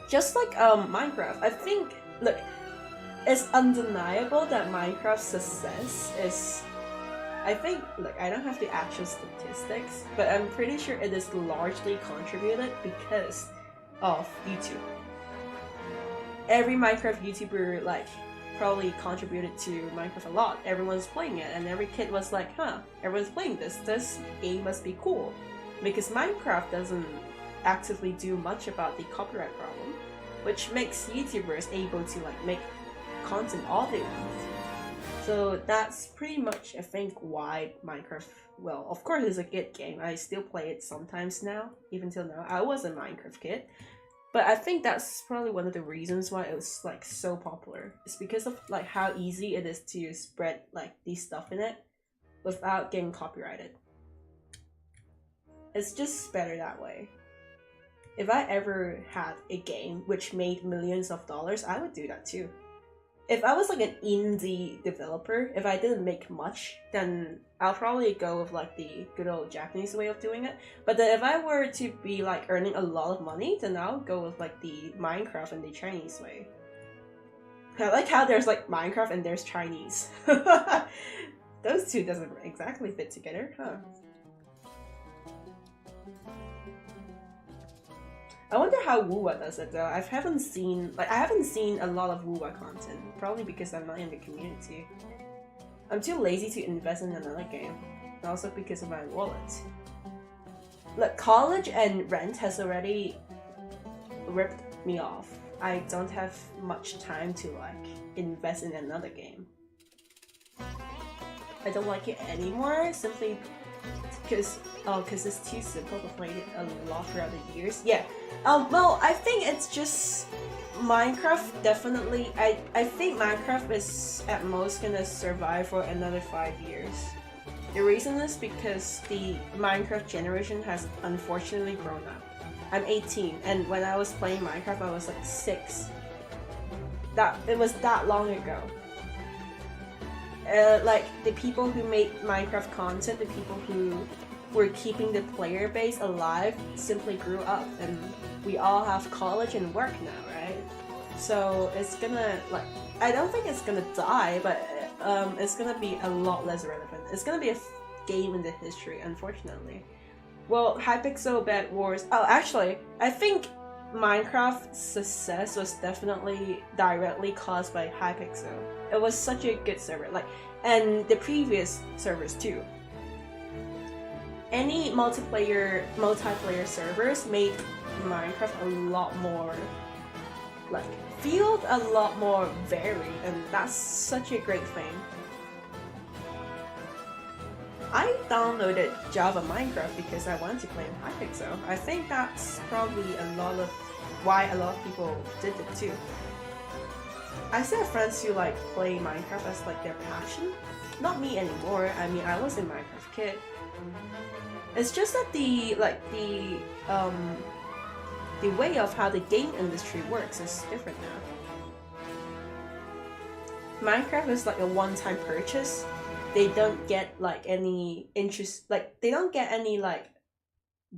Just like Minecraft, I think, look, it's undeniable that Minecraft's success is, I think, look, I don't have the actual statistics, but I'm pretty sure it is largely contributed because of YouTube. Every Minecraft YouTuber like probably contributed to Minecraft a lot. Everyone's playing it, and every kid was like, huh, everyone's playing this game must be cool. Because Minecraft doesn't actively do much about the copyright problem, which makes YouTubers able to like make content all they want. So that's pretty much, I think, why Minecraft, well, of course it's a good game. I still play it sometimes now, even till now. I was a Minecraft kid. But I think that's probably one of the reasons why it was like so popular. It's because of like how easy it is to spread like these stuff in it without getting copyrighted. It's just better that way. If I ever had a game which made millions of dollars, I would do that too. If I was like an indie developer, if I didn't make much, then I'll probably go with like the good old Japanese way of doing it. But then if I were to be like earning a lot of money, then I'll go with like the Minecraft and the Chinese way. I like how there's like Minecraft and there's Chinese. Those two doesn't exactly fit together, huh? I wonder how Wuwa does it though. I haven't seen a lot of Wuwa content, probably because I'm not in the community. I'm too lazy to invest in another game, and also because of my wallet. Look, college and rent has already ripped me off. I don't have much time to like invest in another game. I don't like it anymore, simply because it's too simple to play it a lot throughout the years. Yeah. Well, I think it's just Minecraft definitely. I think Minecraft is at most gonna survive for another 5 years. The reason is because the Minecraft generation has unfortunately grown up. I'm 18, and when I was playing Minecraft, I was like 6. It was that long ago. Like the people who made Minecraft content, the people who were keeping the player base alive simply grew up, and we all have college and work now, right? So it's gonna, like, I don't think it's gonna die, but it's gonna be a lot less relevant. It's gonna be a game in the history, unfortunately. Well, Hypixel Bed Wars, oh actually, I think Minecraft's success was definitely directly caused by Hypixel. It was such a good server, like, and the previous servers too. Any multiplayer servers made Minecraft a lot more, like, feel a lot more varied, and that's such a great thing. I downloaded Java Minecraft because I wanted to play in Hypixel. I think that's probably why a lot of people did it too. I still have friends who like play Minecraft as like their passion. Not me anymore. I mean, I was a Minecraft kid. It's just that the way of how the game industry works is different now. Minecraft is like a one-time purchase. They don't get like any interest, like they don't get any like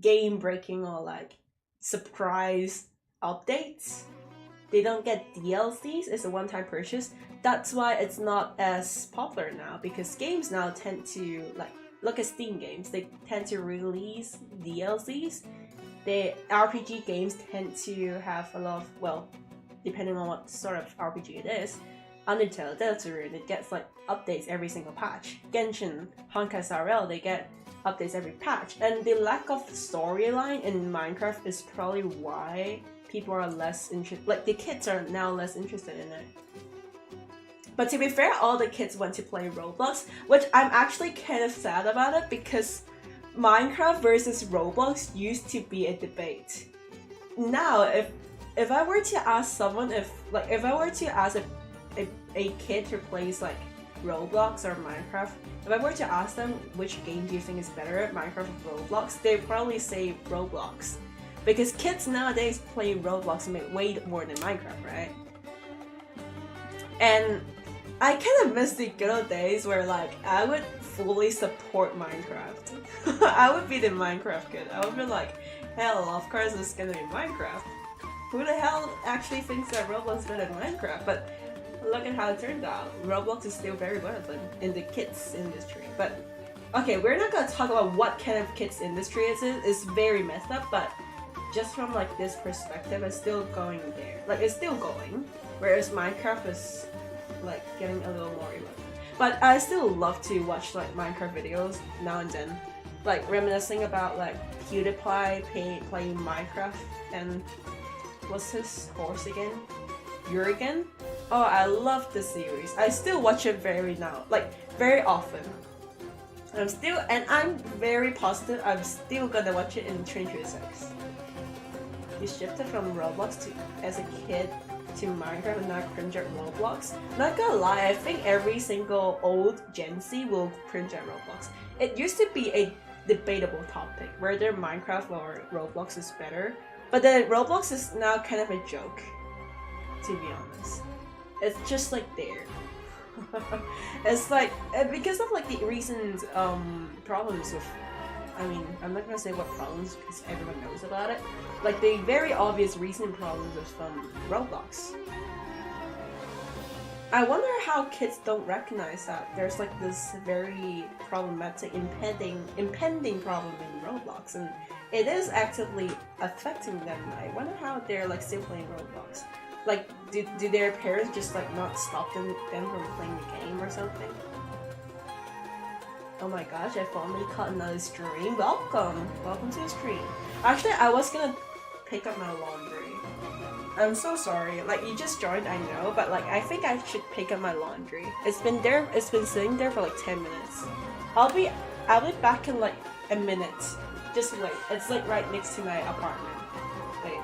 game breaking or like surprise updates. They don't get DLCs. It's a one-time purchase. That's why it's not as popular now, because games now tend to, like, look at Steam games. They tend to release DLCs. The RPG games tend to have a lot of, well, depending on what sort of RPG it is. Undertale, Deltarune, it gets like updates every single patch. Genshin, Honkai Star Rail, they get updates every patch. And the lack of storyline in Minecraft is probably why people are less interested, like the kids are now less interested in it. But to be fair, all the kids went to play Roblox, which I'm actually kind of sad about it, because Minecraft versus Roblox used to be a debate. Now, if I were to ask someone, if I were to ask a kid who plays like Roblox or Minecraft, if I were to ask them which game do you think is better, Minecraft or Roblox, they'd probably say Roblox. Because kids nowadays play Roblox way more than Minecraft, right? And I kind of miss the good old days where like I would fully support Minecraft. I would be the Minecraft kid. I would be like, hell, of course it's gonna be Minecraft. Who the hell actually thinks that Roblox is better than Minecraft? But look at how it turned out. Roblox is still very relevant in the kids industry. But okay, we're not gonna talk about what kind of kids industry it is. It's very messed up, but just from like this perspective, it's still going there. Like it's still going, whereas Minecraft is like getting a little more relevant. But I still love to watch like Minecraft videos now and then, like reminiscing about like PewDiePie playing Minecraft and what's his horse again? Jurgen? Oh, I love the series. I still watch it very often. I'm very positive I'm still gonna watch it in 2026. You shifted from Roblox as a kid to Minecraft and now cringe at Roblox. Not gonna lie, I think every single old Gen Z will cringe at Roblox. It used to be a debatable topic, whether Minecraft or Roblox is better. But then Roblox is now kind of a joke, to be honest. It's just like there. It's like, because of like the recent problems with, I mean, I'm not gonna say what problems because everyone knows about it. Like the very obvious recent problems with Roblox. I wonder how kids don't recognize that there's like this very problematic impending problem in Roblox, and it is actively affecting them. I wonder how they're like still playing Roblox. Like, do their parents just like not stop them from playing the game or something? Oh my gosh, I finally caught another stream. Welcome to the stream. Actually, I was gonna pick up my laundry. I'm so sorry. Like, you just joined, I know, but like, I think I should pick up my laundry. It's been sitting there for like 10 minutes. I'll be back in like a minute. Just wait. It's like right next to my apartment. Wait.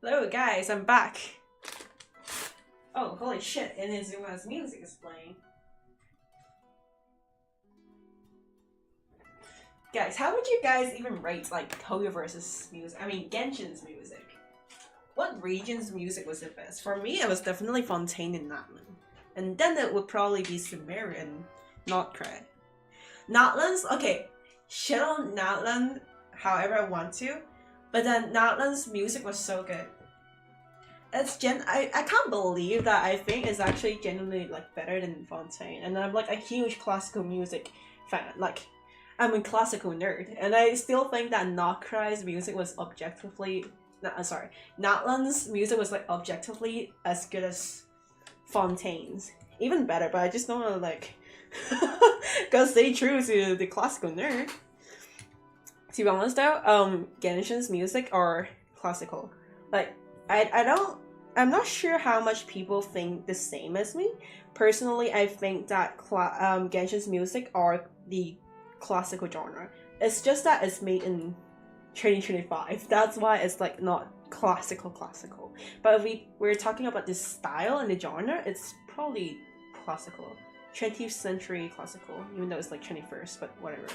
Hello guys, I'm back. Oh, holy shit, Inazuma's music is playing. Guys, how would you guys even rate like Hoyoverse's music? I mean Genshin's music. What region's music was the best? For me, it was definitely Fontaine and Natlan. And then it would probably be Sumerian, not Cray. Natlan's, okay, shit on Natlan however I want to, but then Natlan's music was so good. It's I can't believe that I think it's actually genuinely like better than Fontaine, and I'm like a huge classical music fan. Like, I'm a classical nerd, and I still think that Nockrai's music was objectively, Natlan's music was like objectively as good as Fontaine's, even better. But I just don't want to like, gotta stay true to the classical nerd. To be honest though, Genshin's music are classical. Like, I'm not sure how much people think the same as me. Personally, I think that Genshin's music are the classical genre. It's just that it's made in 2025. That's why it's like not classical. But if we're talking about the style and the genre, it's probably classical. 20th century classical, even though it's like 21st, but whatever.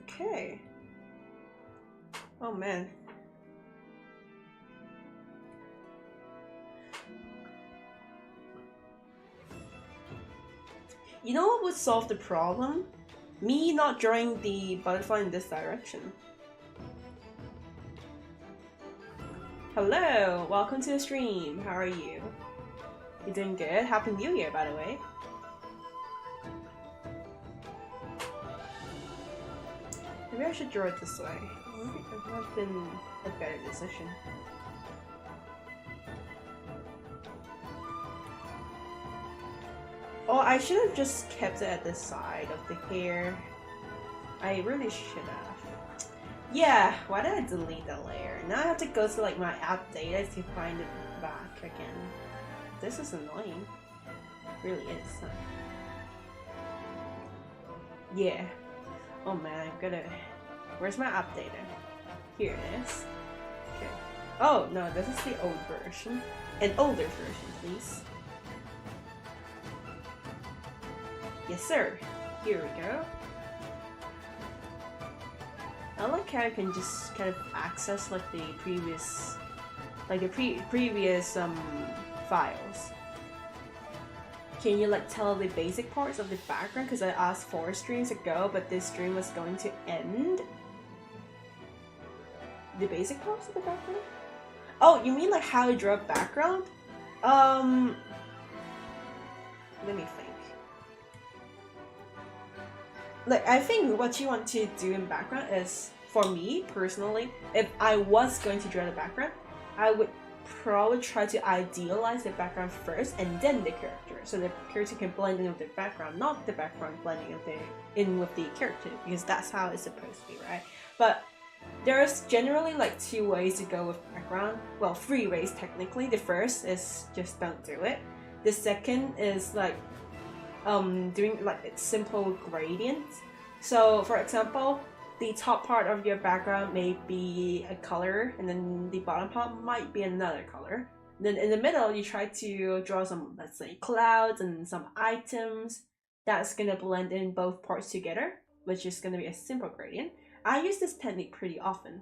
Okay. Oh man. You know what would solve the problem? Me not drawing the butterfly in this direction. Hello, welcome to the stream. How are you? You doing good? Happy New Year, by the way. Maybe I should draw it this way. It might have been a better decision. Oh, I should have just kept it at the side of the hair. I really should have. Yeah, why did I delete that layer? Now I have to go to like my app data to find it back again. This is annoying. It really is. Huh? Yeah. Oh man, I'm gonna... Where's my app data? Here it is. Okay. Oh no, this is the old version. An older version, please. Yes sir. Here we go. I like how I can just kind of access like the previous, previous files. Can you like tell the basic parts of the background? Because I asked 4 streams ago, but this stream was going to end. The basic parts of the background? Oh, you mean like how I draw background? Let me think. Like, I think what you want to do in background is, for me personally, if I was going to draw the background, I would probably try to idealize the background first and then the character, so the character can blend in with the background, not the background blending in with the character, because that's how it's supposed to be, right? But there's generally like 2 ways to go with background. Well, 3 ways technically. The first is just don't do it. The second is like doing like simple gradients. So for example, the top part of your background may be a color, and then the bottom part might be another color. Then in the middle, you try to draw some, let's say, clouds and some items that's gonna blend in both parts together, which is gonna be a simple gradient. I use this technique pretty often.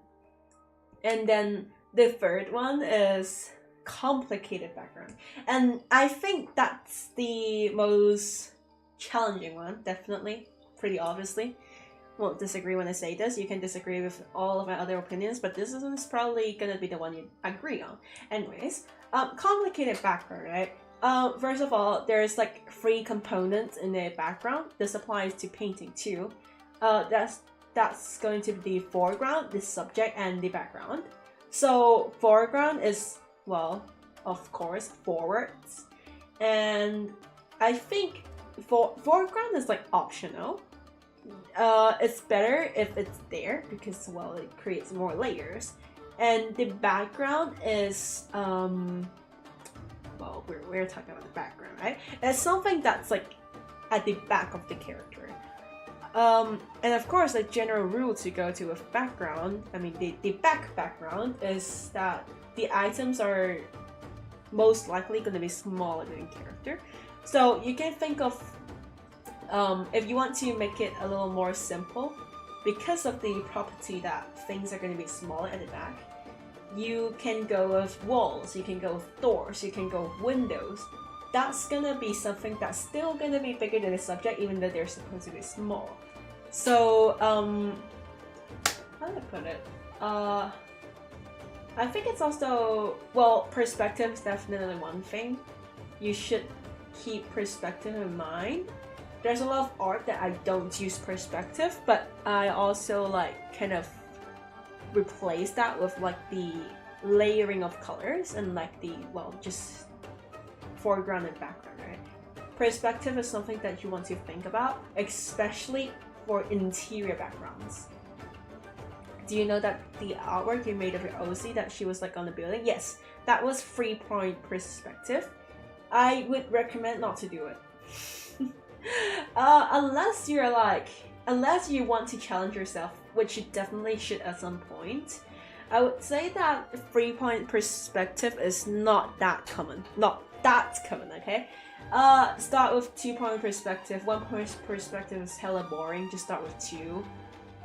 And then the third one is complicated background. And I think that's the most challenging one, definitely, pretty obviously. Won't disagree when I say this. You can disagree with all of my other opinions, but this is probably gonna be the one you agree on. Anyways, complicated background, right? First of all, there's like 3 components in the background. This applies to painting too. That's going to be the foreground, the subject, and the background. So foreground is, well, of course, forwards, and I think foreground is like optional. It's better if it's there because, well, it creates more layers. And the background is well, we're talking about the background, right? It's something that's like at the back of the character. And of course, a general rule to go to with background, I mean, the background is that the items are most likely going to be smaller than character. So you can think of, if you want to make it a little more simple, because of the property that things are going to be smaller at the back, you can go with walls, you can go with doors, you can go with windows. That's gonna be something that's still gonna be bigger than the subject, even though they're supposed to be small. So, how do I put it? I think it's also, well, perspective is definitely one thing. You should keep perspective in mind. There's a lot of art that I don't use perspective, but I also like kind of replace that with like the layering of colors and like the, well, just foreground and background, right? Perspective is something that you want to think about, especially for interior backgrounds. Do you know that the artwork you made of your OC that she was like on the building? Yes, that was 3-point perspective. I would recommend not to do it. Unless you want to challenge yourself, which you definitely should at some point. I would say that 3-point perspective is not that common. Not that common, okay? Start with 2-point perspective. 1-point perspective is hella boring. Just start with 2.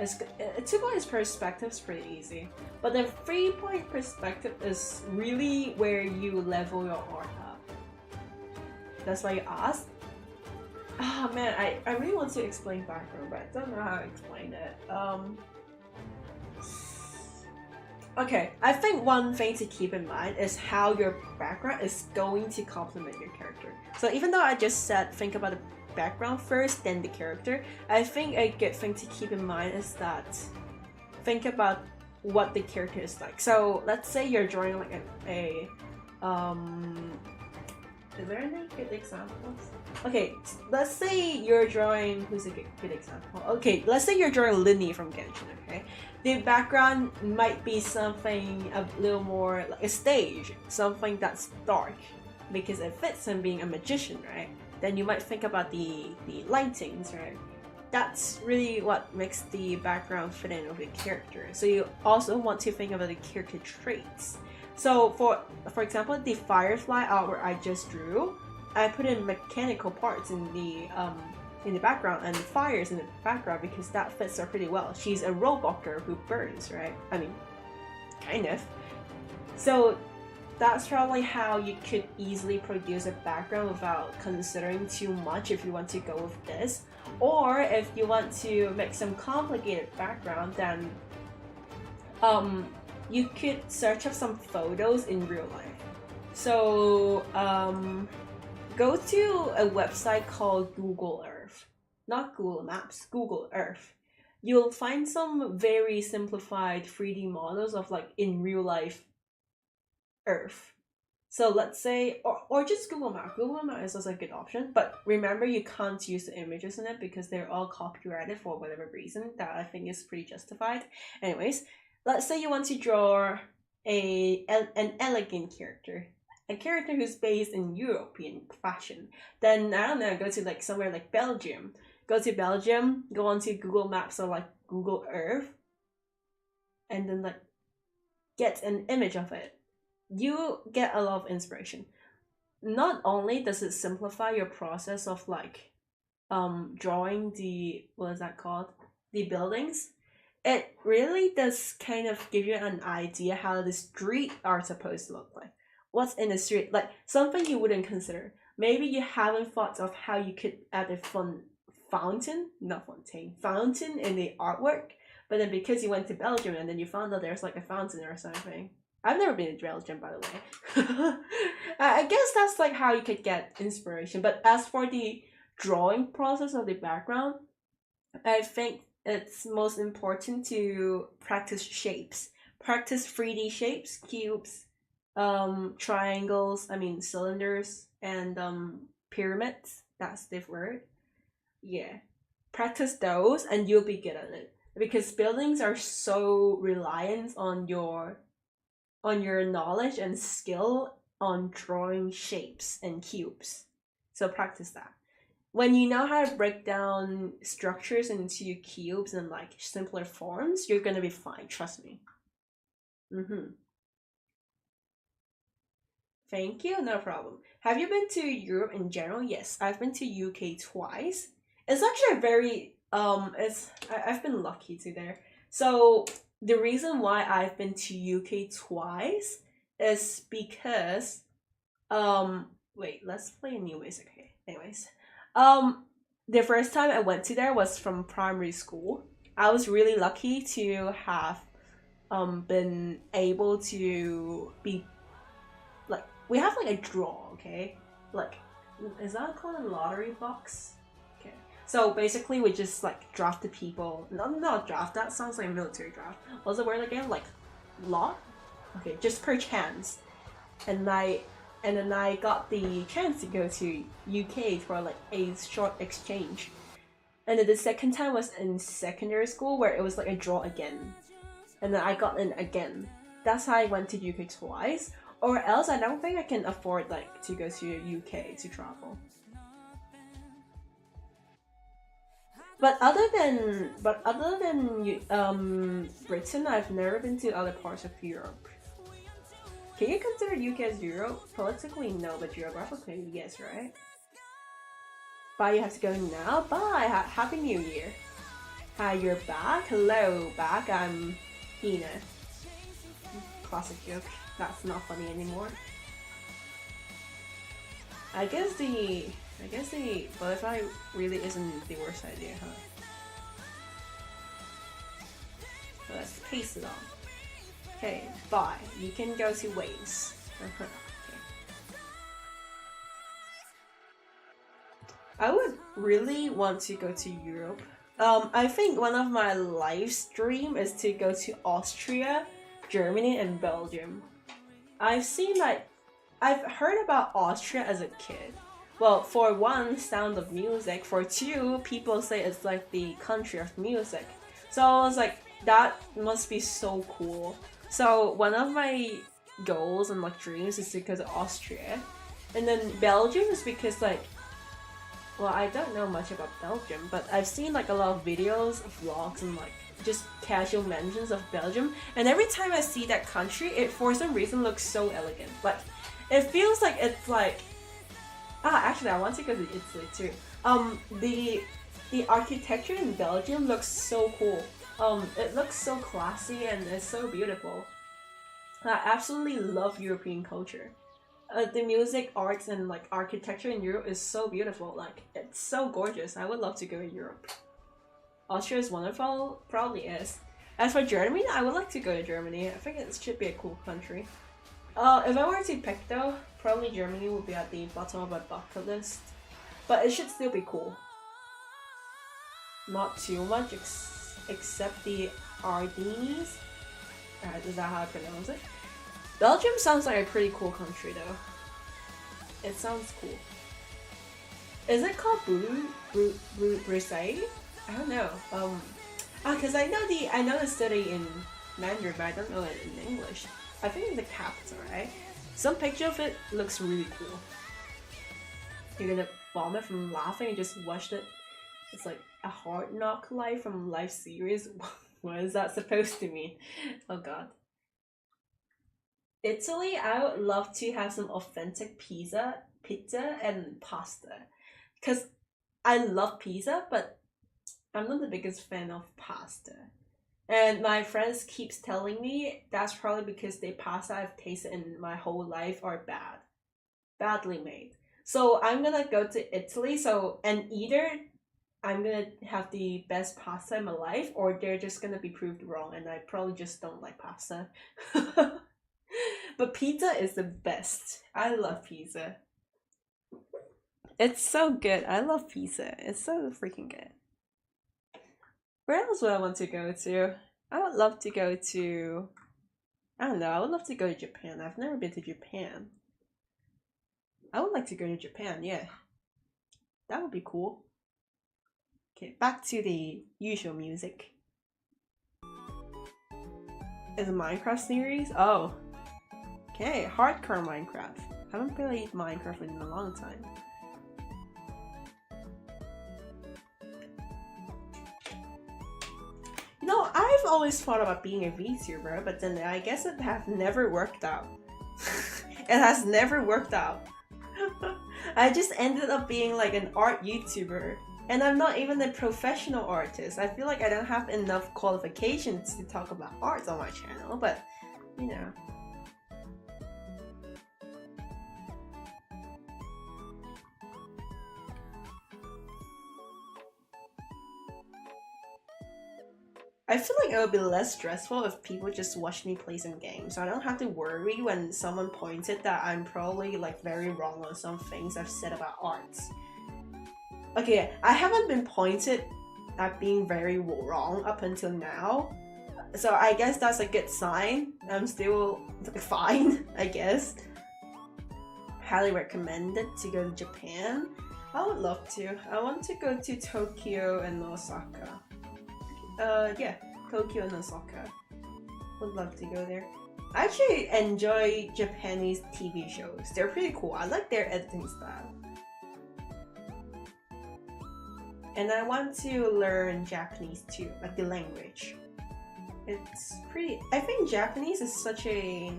2-point perspective is pretty easy. But the 3-point perspective is really where you level your art up. That's why you asked. Ah, oh, man, I really want to explain background, but I don't know how to explain it. Okay, I think one thing to keep in mind is how your background is going to complement your character. So even though I just said think about the background first, then the character, I think a good thing to keep in mind is that think about what the character is like. So let's say you're drawing like is there any good examples? Okay, let's say you're drawing, who's a good example? Okay, let's say you're drawing Linny from Genshin, okay? The background might be something a little more like a stage, something that's dark, because it fits him being a magician, right? Then you might think about the lightings, right? That's really what makes the background fit in with the character. So you also want to think about the character traits. So for example, the Firefly artwork I just drew, I put in mechanical parts in the background and fires in the background because that fits her pretty well. She's a robot girl who burns, right? I mean, kind of. So that's probably how you could easily produce a background without considering too much if you want to go with this. Or if you want to make some complicated background, then you could search up some photos in real life. So go to a website called Google Earth. Not Google Maps, Google Earth. You'll find some very simplified 3D models of like in real life Earth. So let's say, or just Google Maps. Google Maps is also a good option, but remember you can't use the images in it because they're all copyrighted for whatever reason that I think is pretty justified. Anyways, let's say you want to draw an elegant character, a character who's based in European fashion. Then I don't know, go to like somewhere like Belgium. Go to Belgium, go onto Google Maps or like Google Earth, and then like get an image of it. You get a lot of inspiration. Not only does it simplify your process of like drawing the, what is that called, the buildings, it really does kind of give you an idea how the street are supposed to look like. What's in the street, like something you wouldn't consider. Maybe you haven't thought of how you could add a fountain in the artwork, but then because you went to Belgium and then you found that there's like a fountain or something. I've never been to Belgium, by the way. I guess that's like how you could get inspiration. But as for the drawing process of the background, I think it's most important to practice shapes. Practice 3D shapes, cubes, triangles, cylinders, and pyramids. That's the word. Yeah. Practice those and you'll be good at it. Because buildings are so reliant on your knowledge and skill on drawing shapes and cubes. So practice that. when you know how to break down structures into cubes and like simpler forms, you're gonna be fine. Trust me. Thank you, no problem. Have you been to Europe in general? Yes, I've been to UK twice. It's actually a very I've been lucky to there. So the reason why I've been to UK twice is because wait, let's play a new music. Okay. Anyways, um the first time I went to there was from primary school. I was really lucky to have been able to be like we have like a draw, okay? Like is that called a lottery box? Okay. So basically we just like draft the people. Not draft, that sounds like a military draft. What's the word again? Like lot? Okay, just per chance. And then I got the chance to go to UK for like a short exchange. And then the second time was in secondary school where it was like a draw again. And then I got in again. That's how I went to UK twice. Or else I don't think I can afford like to go to UK to travel. But other than Britain, I've never been to other parts of Europe. Can you consider UK as Europe? Politically, no, but geographically, yes, right? Bye, you have to go now. Bye, Happy New Year. Hi, you're back. Hello, back. I'm Hina. Classic joke. That's not funny anymore. I guess the butterfly really isn't the worst idea, huh? So let's paste it on. Okay, bye. You can go to Waves. Okay. I would really want to go to Europe. I think one of my life's dream is to go to Austria, Germany, and Belgium. I've heard about Austria as a kid. Well, for one, Sound of Music. For two, people say it's like the country of music. So I was like, that must be so cool. So one of my goals and like dreams is to go to Austria. And then Belgium is because like, well, I don't know much about Belgium, but I've seen like a lot of videos, vlogs, and like just casual mentions of Belgium. And every time I see that country, it for some reason looks so elegant. Like, it feels like it's like, actually I want to go to Italy too. The architecture in Belgium looks so cool. It looks so classy and it's so beautiful. I absolutely love European culture. The music, arts, and like architecture in Europe is so beautiful. Like, it's so gorgeous. I would love to go to Europe. Austria is wonderful, probably is. As for Germany, I would like to go to Germany. I think it should be a cool country. If I were to pick though, probably Germany would be at the bottom of my bucket list. But it should still be cool. Not too much, except the Ardennes. Is that how I pronounce it? Belgium sounds like a pretty cool country though. It sounds cool. Is it called Bruxelles? I don't know. Cause I know the city in Mandarin, but I don't know it in English. I think it's the capital, right? Some picture of it looks really cool. You're gonna vomit from laughing and just watched it. It's like a Hard Knock Life from Life series. What is that supposed to mean? Oh god. Italy, I would love to have some authentic pizza and pasta. Cause I love pizza, but I'm not the biggest fan of pasta. And my friends keeps telling me that's probably because the pasta I've tasted in my whole life are bad. Badly made. So I'm gonna go to Italy, and either I'm gonna have the best pasta in my life, or they're just gonna be proved wrong and I probably just don't like pasta. But pizza is the best. I love pizza. It's so good. I love pizza. It's so freaking good. Where else would I want to go to? I would love to go to... I don't know. I would love to go to Japan. I've never been to Japan. I would like to go to Japan, yeah. That would be cool. Okay, back to the usual music. Is a Minecraft series? Oh. Okay, hardcore Minecraft. I haven't played Minecraft in a long time. have always thought about being a VTuber, but then I guess it have never worked out. It has never worked out. I just ended up being like an art YouTuber. And I'm not even a professional artist. I feel like I don't have enough qualifications to talk about art on my channel, but you know. I feel like it would be less stressful if people just watch me play some games, so I don't have to worry when someone points it that I'm probably like very wrong on some things I've said about arts. Okay, I haven't been pointed at being very wrong up until now, so I guess that's a good sign. I'm still fine, I guess. Highly recommended to go to Japan. I would love to. I want to go to Tokyo and Osaka. Yeah, Tokyo and Osaka. Would love to go there. I actually enjoy Japanese TV shows. They're pretty cool. I like their editing style. And I want to learn Japanese too, like the language. It's pretty. I think Japanese is such a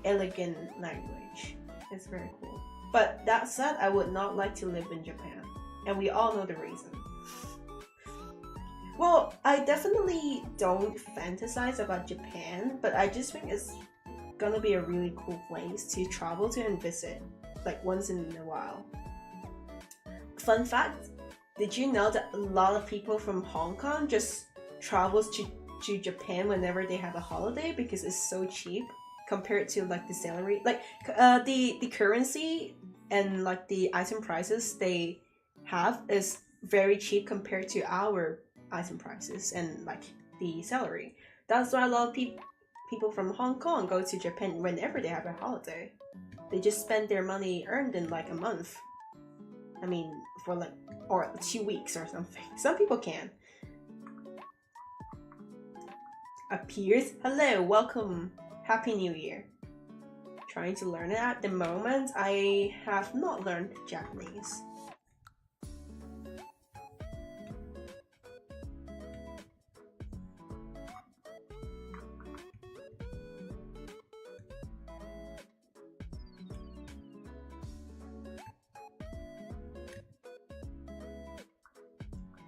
elegant language. It's very cool. But that said, I would not like to live in Japan, and we all know the reason. Well, I definitely don't fantasize about Japan, but I just think it's gonna be a really cool place to travel to and visit, like once in a while. Fun fact, did you know that a lot of people from Hong Kong just travels to Japan whenever they have a holiday because it's so cheap compared to like the salary, like the currency and like the item prices they have is very cheap compared to our item prices and like the salary. That's why a lot of people from Hong Kong go to Japan whenever they have a holiday. They just spend their money earned in like a month. I mean, for like, or 2 weeks or something. Some people can. Appears. Hello, welcome. Happy New Year. Trying to learn it at the moment. I have not learned Japanese.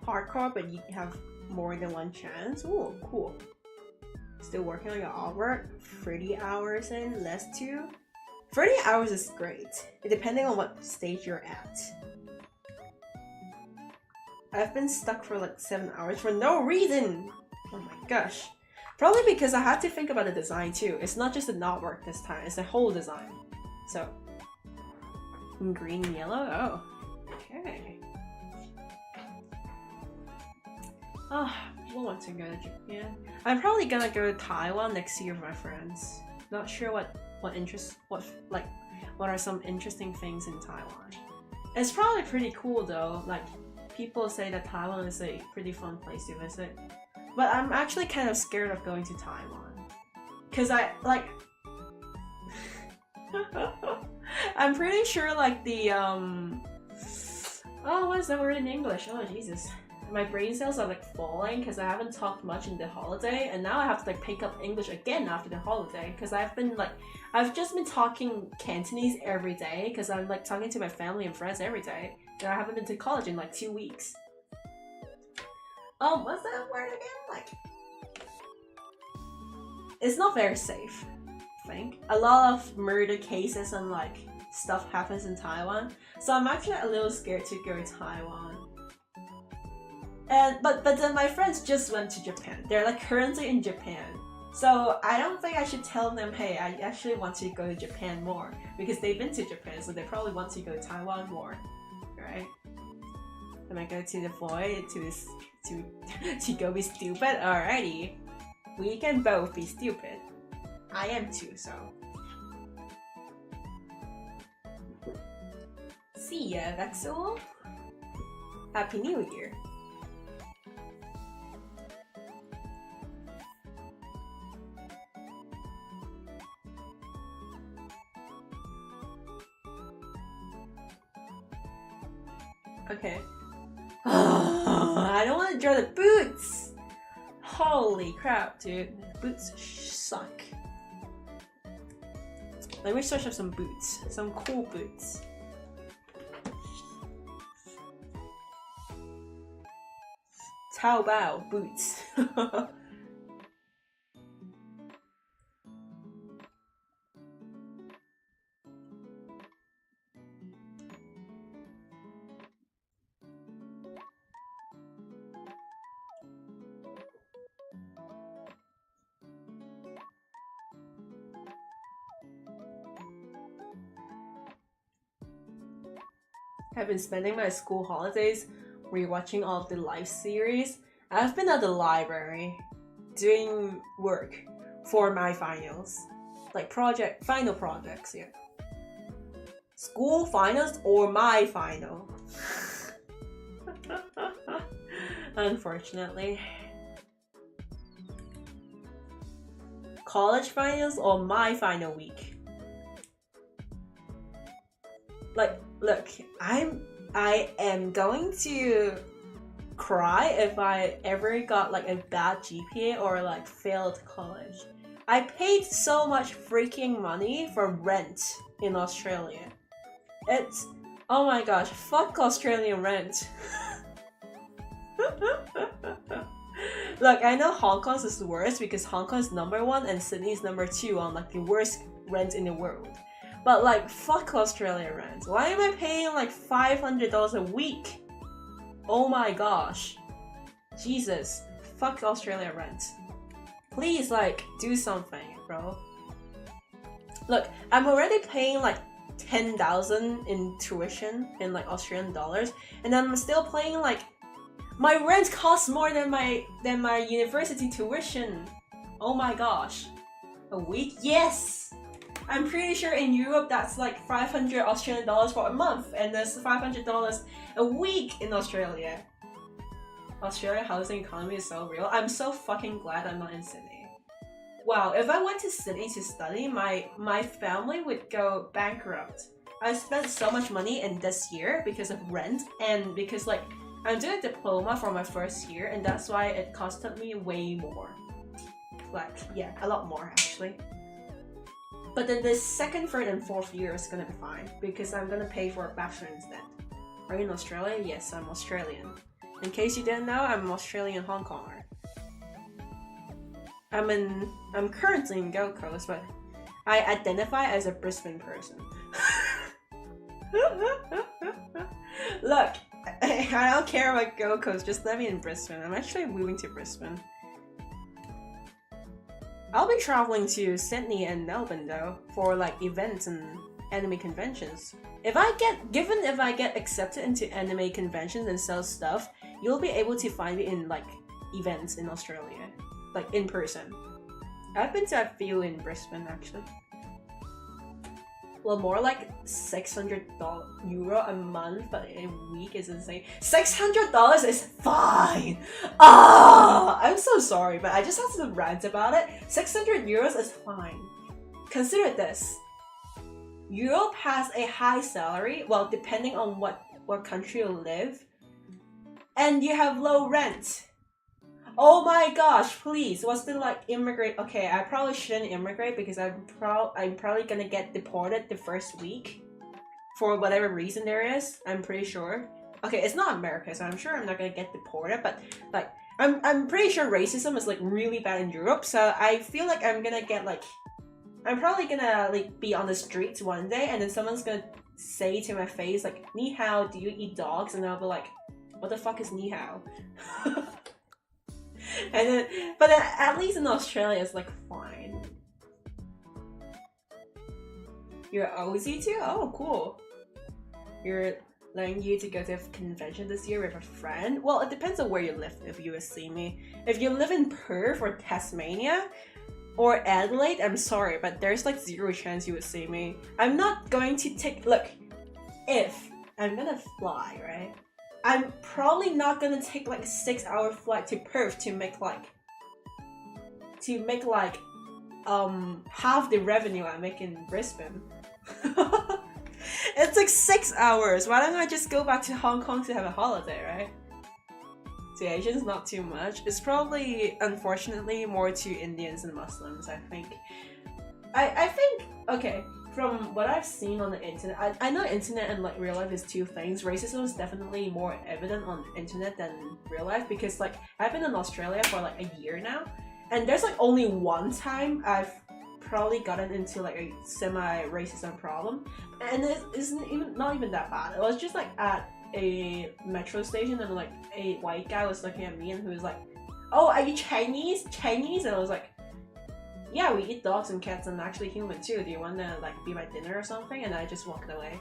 Hardcore, but you have more than one chance. Ooh, cool. Still working on your artwork. 30 hours in, less 2. 30 hours is great, depending on what stage you're at. I've been stuck for like 7 hours for no reason! Oh my gosh. Probably because I had to think about the design too. It's not just the artwork this time, it's the whole design. So, green and yellow? Oh, okay. Oh, I want to go to Japan. I'm probably gonna go to Taiwan next year with my friends. Not sure what are some interesting things in Taiwan. It's probably pretty cool though. Like people say that Taiwan is a pretty fun place to visit. But I'm actually kind of scared of going to Taiwan. Cause I like I'm pretty sure like the oh, what is that word in English? Oh Jesus. My brain cells are like falling because I haven't talked much in the holiday, and now I have to like pick up English again after the holiday because I've just been talking Cantonese every day because I'm like talking to my family and friends every day, and I haven't been to college in like 2 weeks. What's that word again? Like, it's not very safe, I think. A lot of murder cases and like stuff happens in Taiwan, so I'm actually a little scared to go to Taiwan. And but then my friends just went to Japan. They're like currently in Japan. So I don't think I should tell them, hey, I actually want to go to Japan more because they've been to Japan, so they probably want to go to Taiwan more, right? Am I go to the void to go be stupid? Alrighty, we can both be stupid. I am too, so. See ya, Vexel. Happy New Year. Okay. I don't want to draw the boots! Holy crap, dude. Boots suck. Let me search up some boots. Some cool boots. Taobao boots. I've been spending my school holidays rewatching all of the live series. I've been at the library doing work for my finals. Like final projects, yeah. School finals or my final. Unfortunately. College finals or my final week. Like, look, I am going to cry if I ever got like a bad GPA or like failed college. I paid so much freaking money for rent in Australia. It's, oh my gosh, fuck Australian rent. Look, I know Hong Kong's is the worst because Hong Kong is #1 and Sydney is #2 on like the worst rent in the world. But like, fuck Australia rent. Why am I paying like $500 a week? Oh my gosh. Jesus. Fuck Australia rent. Please, like, do something, bro. Look, I'm already paying like 10,000 in tuition in like Australian dollars, and I'm still paying like, my rent costs more than my university tuition. Oh my gosh. A week? Yes! I'm pretty sure in Europe that's like 500 Australian dollars for a month, and there's $500 a week in Australia. Australia housing economy is so real. I'm so fucking glad I'm not in Sydney. Wow, if I went to Sydney to study, my family would go bankrupt. I spent so much money in this year because of rent, and because like I'm doing a diploma for my first year, and that's why it costed me way more. Like, yeah, a lot more actually. But then the second, third, and fourth year is gonna be fine because I'm gonna pay for a bachelor instead. Are you in Australia? Yes, I'm Australian. In case you didn't know, I'm an Australian Hong Konger. I'm currently in Gold Coast, but I identify as a Brisbane person. Look, I don't care about Gold Coast, just let me in Brisbane. I'm actually moving to Brisbane. I'll be traveling to Sydney and Melbourne though, for like events and anime conventions. If I get accepted into anime conventions and sell stuff, you'll be able to find me in like events in Australia, like in person. I've been to a few in Brisbane actually. Well, more like €600 a month, but a week is insane. $600 is fine! Ah, I'm so sorry, but I just have to rant about it. €600 is fine. Consider this. Europe has a high salary, well, depending on what country you live, and you have low rent. Oh my gosh, please, what's the like immigrate? Okay, I probably shouldn't immigrate because I'm probably gonna get deported the first week for whatever reason there is. I'm pretty sure. Okay, it's not America, so I'm sure I'm not gonna get deported, but like I'm pretty sure racism is like really bad in Europe, so I feel like I'm gonna get like, I'm probably gonna like be on the streets one day and then someone's gonna say to my face like, "Ni hao, do you eat dogs?" And I'll be like, "What the fuck is ni hao?" And then, but then at least in Australia it's like fine. You're Aussie too? Oh, cool. You're letting you to go to a convention this year with a friend? Well, it depends on where you live if you would see me. If you live in Perth or Tasmania or Adelaide, I'm sorry, but there's like 0 chance you would see me. I'm not going to take, look, if I'm gonna fly, right? I'm probably not gonna take like a 6-hour flight to Perth to make like half the revenue I make in Brisbane. It's like 6 hours. Why don't I just go back to Hong Kong to have a holiday, right? to Asians, not too much. It's probably, unfortunately, more to Indians and Muslims, I think. I think, okay, from what I've seen on the internet, I know internet and like real life is two things. Racism is definitely more evident on the internet than real life because like I've been in Australia for like a year now, and there's like only one time I've probably gotten into like a semi-racism problem, and it isn't even not even that bad. It was just like at a metro station, and like a white guy was looking at me and who was like, "Oh, are you Chinese? Chinese?" And I was like, "Yeah, we eat dogs and cats and actually human too. Do you want to like be my dinner or something?" And I just walked away.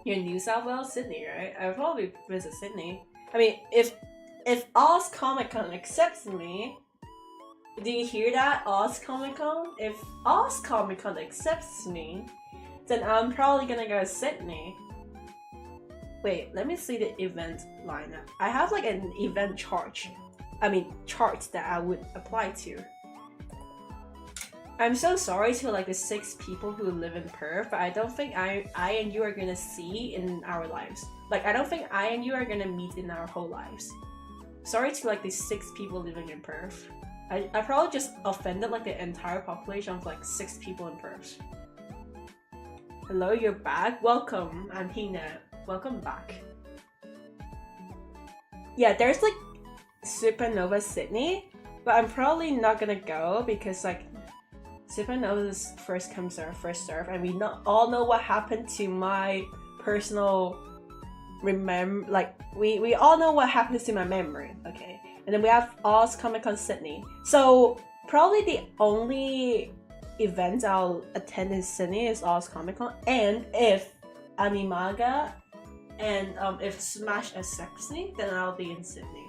You're in New South Wales, Sydney, right? I would probably visit Sydney. I mean, if Oz Comic Con accepts me, do you hear that, Oz Comic Con? If Oz Comic Con accepts me, then I'm probably gonna go to Sydney. Wait, let me see the event lineup. I have like an event chart. Charts that I would apply to. I'm so sorry to like the 6 people who live in Perth, but I don't think I and you are gonna see in our lives. Like I don't think I and you are gonna meet in our whole lives. Sorry to like the 6 people living in Perth. I probably just offended like the entire population of like 6 people in Perth. Hello, you're back. Welcome. I'm Hina. Welcome back. Yeah, there's like Supernova Sydney, but I'm probably not gonna go because like Supernova's first come first serve, and we all know what happened to my personal we all know what happens to my memory, okay? And then we have Oz Comic Con Sydney, so probably the only event I'll attend in Sydney is Oz Comic Con, and if Animaga and if Smash accepts me, then I'll be in Sydney.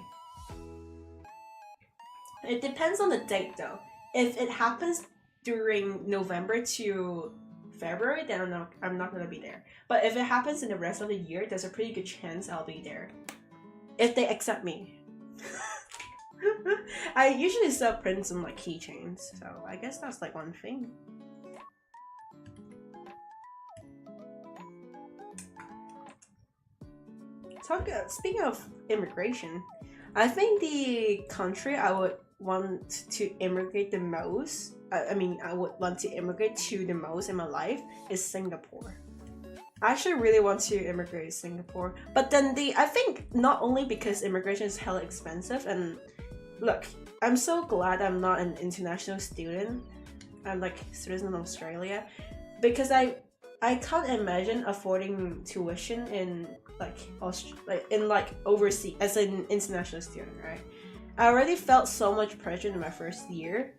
It depends on the date though. If it happens during November to February, then I'm not gonna be there. But if it happens in the rest of the year, there's a pretty good chance I'll be there. If they accept me. I usually sell prints and like keychains, so I guess that's like one thing. Speaking of immigration, I think the country I would want to immigrate the most, I would want to immigrate to the most in my life is Singapore. I actually really want to immigrate to Singapore, but then I think not only because immigration is hella expensive, and look, I'm so glad I'm not an international student. I'm like citizen of Australia, because I can't imagine affording tuition in overseas as an international student, right? I already felt so much pressure in my first year.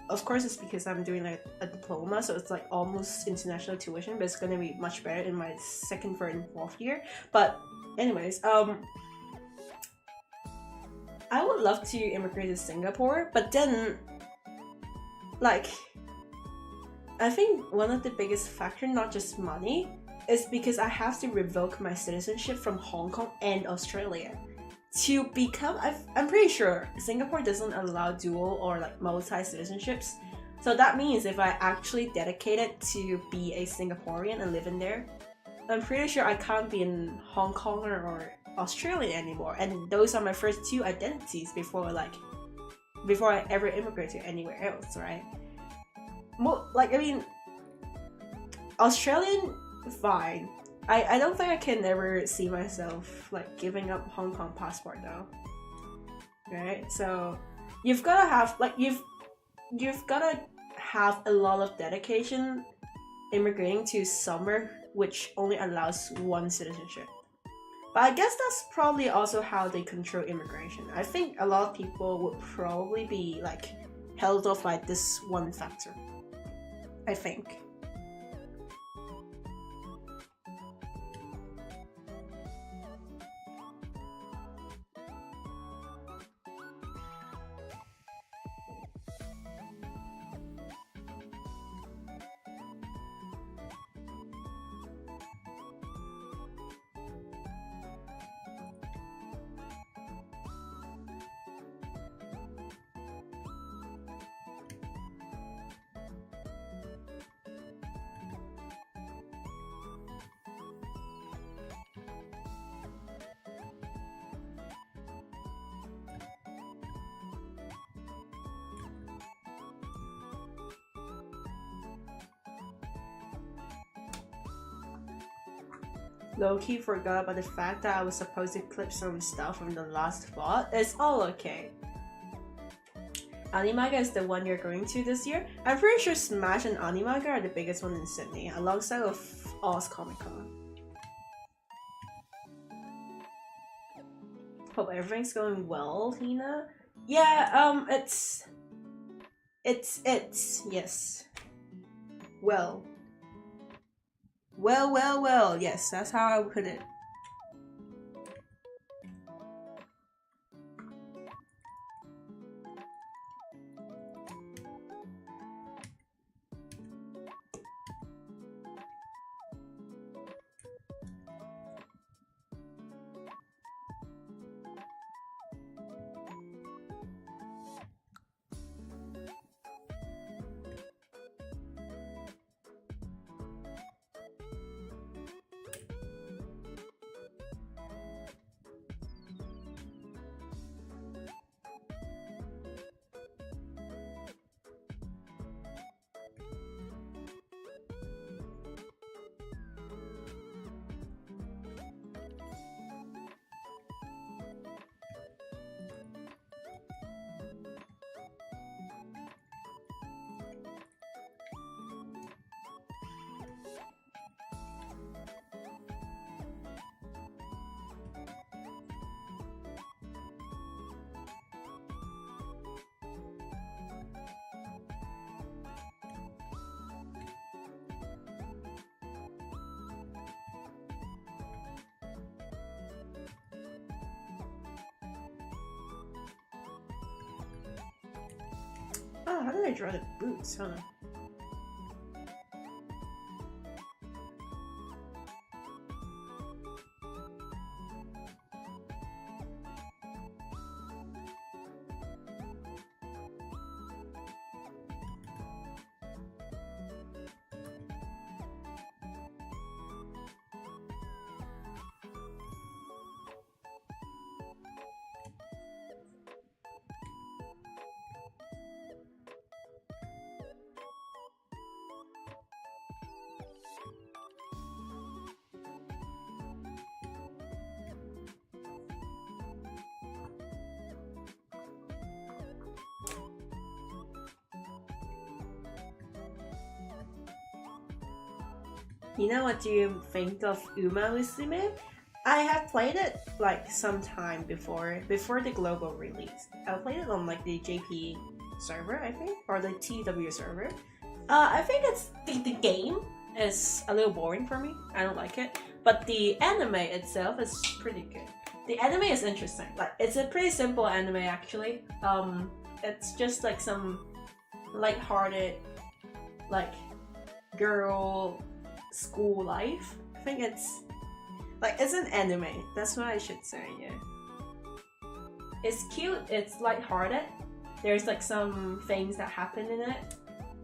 Of course, it's because I'm doing like a diploma, so it's like almost international tuition, but it's gonna be much better in my 2nd, 3rd, and 4th year. But anyways, I would love to immigrate to Singapore, but then, like, I think one of the biggest factors, not just money, is because I have to revoke my citizenship from Hong Kong and Australia to become. I'm pretty sure Singapore doesn't allow dual or like multi-citizenships. So that means if I actually dedicated to be a Singaporean and live in there, I'm pretty sure I can't be in Hong Kong or Australia anymore. And those are my first 2 identities before I ever immigrate to anywhere else, right? Australian, fine. I don't think I can ever see myself like giving up Hong Kong passport though. Right? So you've gotta have you've gotta have a lot of dedication immigrating to somewhere which only allows 1 citizenship. But I guess that's probably also how they control immigration. I think a lot of people would probably be like held off by this one factor. I think. low-key forgot about the fact that I was supposed to clip some stuff from the last VOD. It's all okay. Animaga is the one you're going to this year. I'm pretty sure Smash and Animaga are the biggest one in Sydney, alongside with Oz Comic Con. Hope everything's going well, Tina. Yeah, it's yes. Well, yes, that's how I would put it. Oh, how did I draw the boots, huh? You know, what do you think of Uma Musume? I have played it like some time before the global release. I played it on like the JP server, I think, or the TW server. I think it's the game is a little boring for me. I don't like it, but the anime itself is pretty good. The anime is interesting. Like, it's a pretty simple anime actually. It's just like some light-hearted, like, girl school life. I think it's like, it's an anime. That's what I should say. Yeah, it's cute. It's light-hearted. There's like some things that happen in it.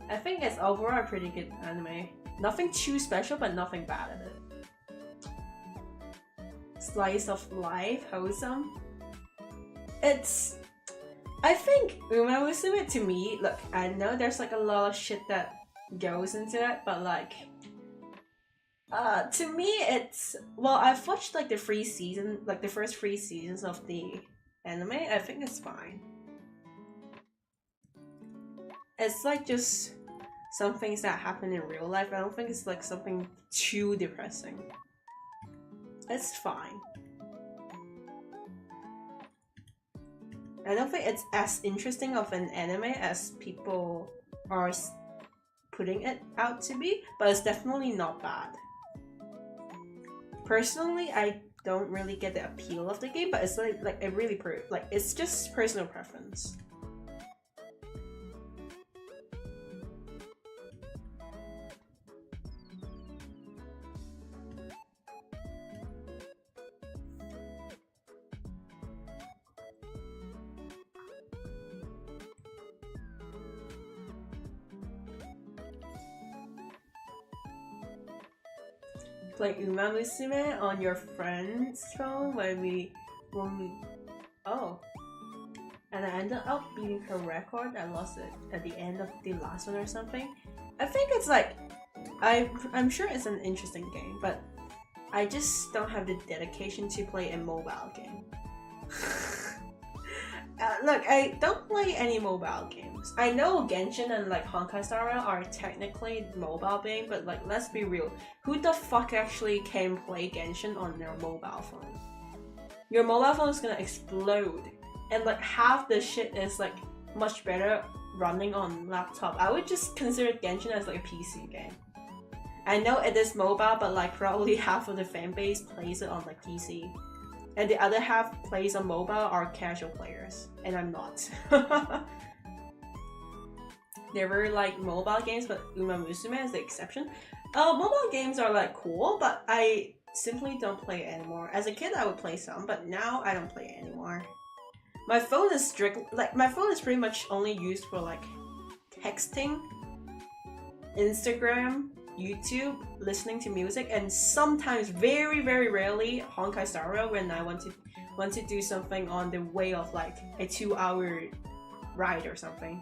I think it's overall a pretty good anime. Nothing too special, but nothing bad in it. Slice of life, wholesome. It's, I think Uma Musume, to me, look, I know there's like a lot of shit that goes into it, but like, to me it's, well, I've watched like the first 3 seasons of the anime. I think it's fine. It's like just some things that happen in real life. I don't think it's like something too depressing. It's fine. I don't think it's as interesting of an anime as people are putting it out to be, but it's definitely not bad. Personally, I don't really get the appeal of the game, but it's like a really it's just personal preference. Like Uma Musume on your friend's phone when we oh, and I ended up beating her record. I lost it at the end of the last one or something. I think it's like, I'm sure it's an interesting game, but I just don't have the dedication to play a mobile game. Look, I don't play any mobile games. I know Genshin and like Honkai Star Rail are technically mobile game, but like let's be real, who the fuck actually can play Genshin on their mobile phone? Your mobile phone is gonna explode, and like half the shit is like much better running on laptop. I would just consider Genshin as like a PC game. I know it is mobile, but like probably half of the fan base plays it on like PC. And the other half plays on mobile are casual players, and I'm not. There were like mobile games, but Uma Musume is the exception. Mobile games are like cool, but I simply don't play it anymore. As a kid, I would play some, but now I don't play it anymore. My phone is my phone is pretty much only used for like texting, Instagram, YouTube, listening to music, and sometimes, very rarely, Honkai Star Rail when I want to do something on the way of like a 2-hour ride or something.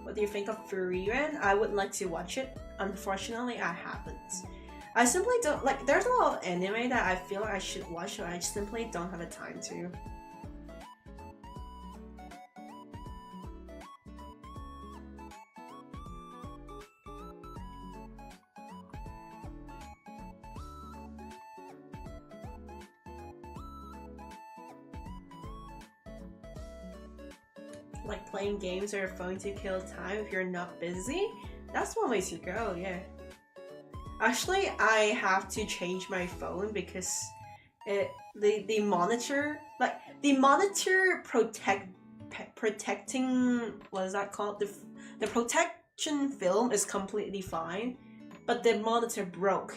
What do you think of Frieren? I would like to watch it. Unfortunately, I haven't. I simply don't like. There's a lot of anime that I feel like I should watch, but I simply don't have the time to. Like playing games or your phone to kill time if you're not busy. That's one way to go, yeah. Actually, I have to change my phone because the monitor protecting, what is that called? The protection film is completely fine, but the monitor broke.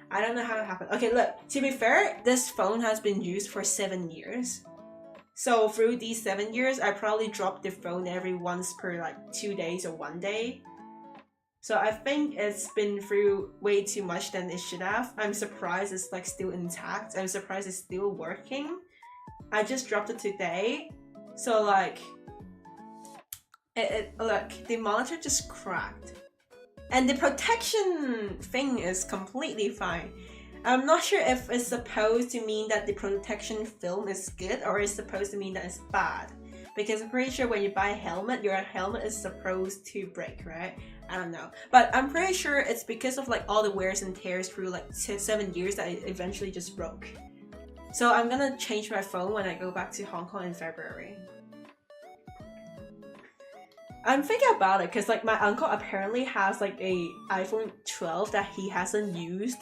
I don't know how it happened. Okay, look, to be fair, this phone has been used for 7 years. So through these 7 years, I probably dropped the phone every once per like 2 days or 1 day. So I think it's been through way too much than it should have. I'm surprised it's like still intact. I'm surprised it's still working. I just dropped it today. So like, look, the monitor just cracked. And the protection thing is completely fine. I'm not sure if it's supposed to mean that the protection film is good or it's supposed to mean that it's bad. Because I'm pretty sure when you buy a helmet, your helmet is supposed to break, right? I don't know. But I'm pretty sure it's because of like all the wears and tears through like 7 years that it eventually just broke. So I'm gonna change my phone when I go back to Hong Kong in February. I'm thinking about it because like my uncle apparently has like a iPhone 12 that he hasn't used.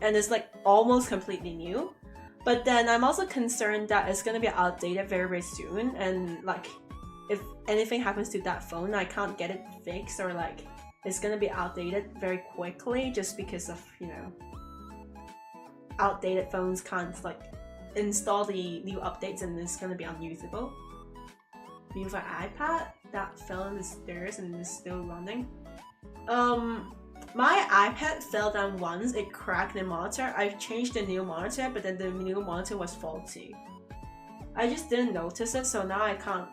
And it's like almost completely new. But then I'm also concerned that it's gonna be outdated very soon, and like if anything happens to that phone, I can't get it fixed, or like it's gonna be outdated very quickly just because of, you know, outdated phones can't like install the new updates and it's gonna be unusable. Use an iPad that fell on the stairs and is still running. My iPad fell down once, it cracked the monitor. I've changed the new monitor, but then the new monitor was faulty. I just didn't notice it, so now I can't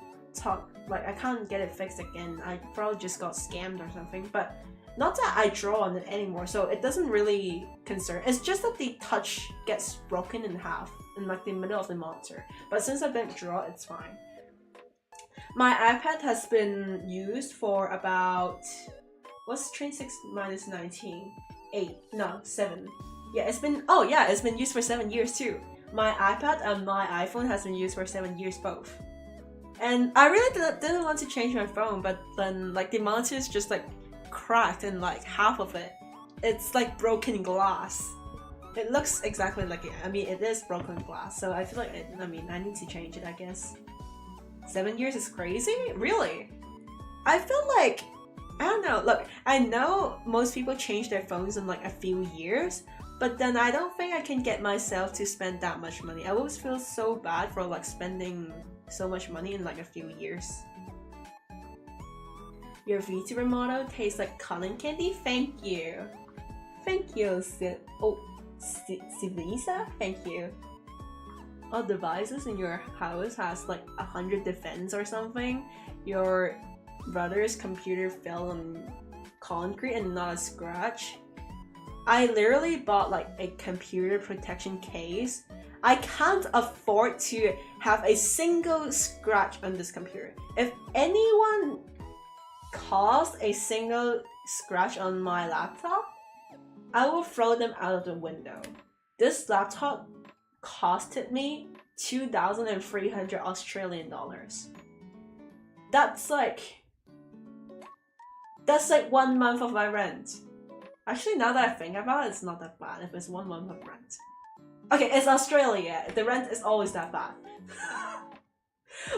I can't get it fixed again. I probably just got scammed or something, but not that I draw on it anymore, so it doesn't really concern. It's just that the touch gets broken in half in like the middle of the monitor. But since I didn't draw, it's fine. My iPad has been used for about, what's 26 minus 19? 8, no, 7. Yeah, it's been used for 7 years too. My iPad and my iPhone has been used for 7 years both. And I really didn't want to change my phone, but then like the monitor is just like cracked and like half of it. It's like broken glass. It looks exactly like it. I mean, it is broken glass, so I feel like I need to change it, I guess. 7 years is crazy? Really? I feel like, I don't know, look, I know most people change their phones in like a few years, but then I don't think I can get myself to spend that much money. I always feel so bad for like spending so much money in like a few years. Your VTuber model tastes like cotton candy. Thank you. Thank you, Sivisa. Thank you. All devices in your house has like 100 defense or something. Your brother's computer fell on concrete and not a scratch. I literally bought like a computer protection case. I can't afford to have a single scratch on this computer. If anyone caused a single scratch on my laptop, I will throw them out of the window. This laptop costed me 2,300 Australian dollars. That's like 1 month of my rent. Actually, now that I think about it, it's not that bad if it's 1 month of rent. Okay, it's Australia. The rent is always that bad.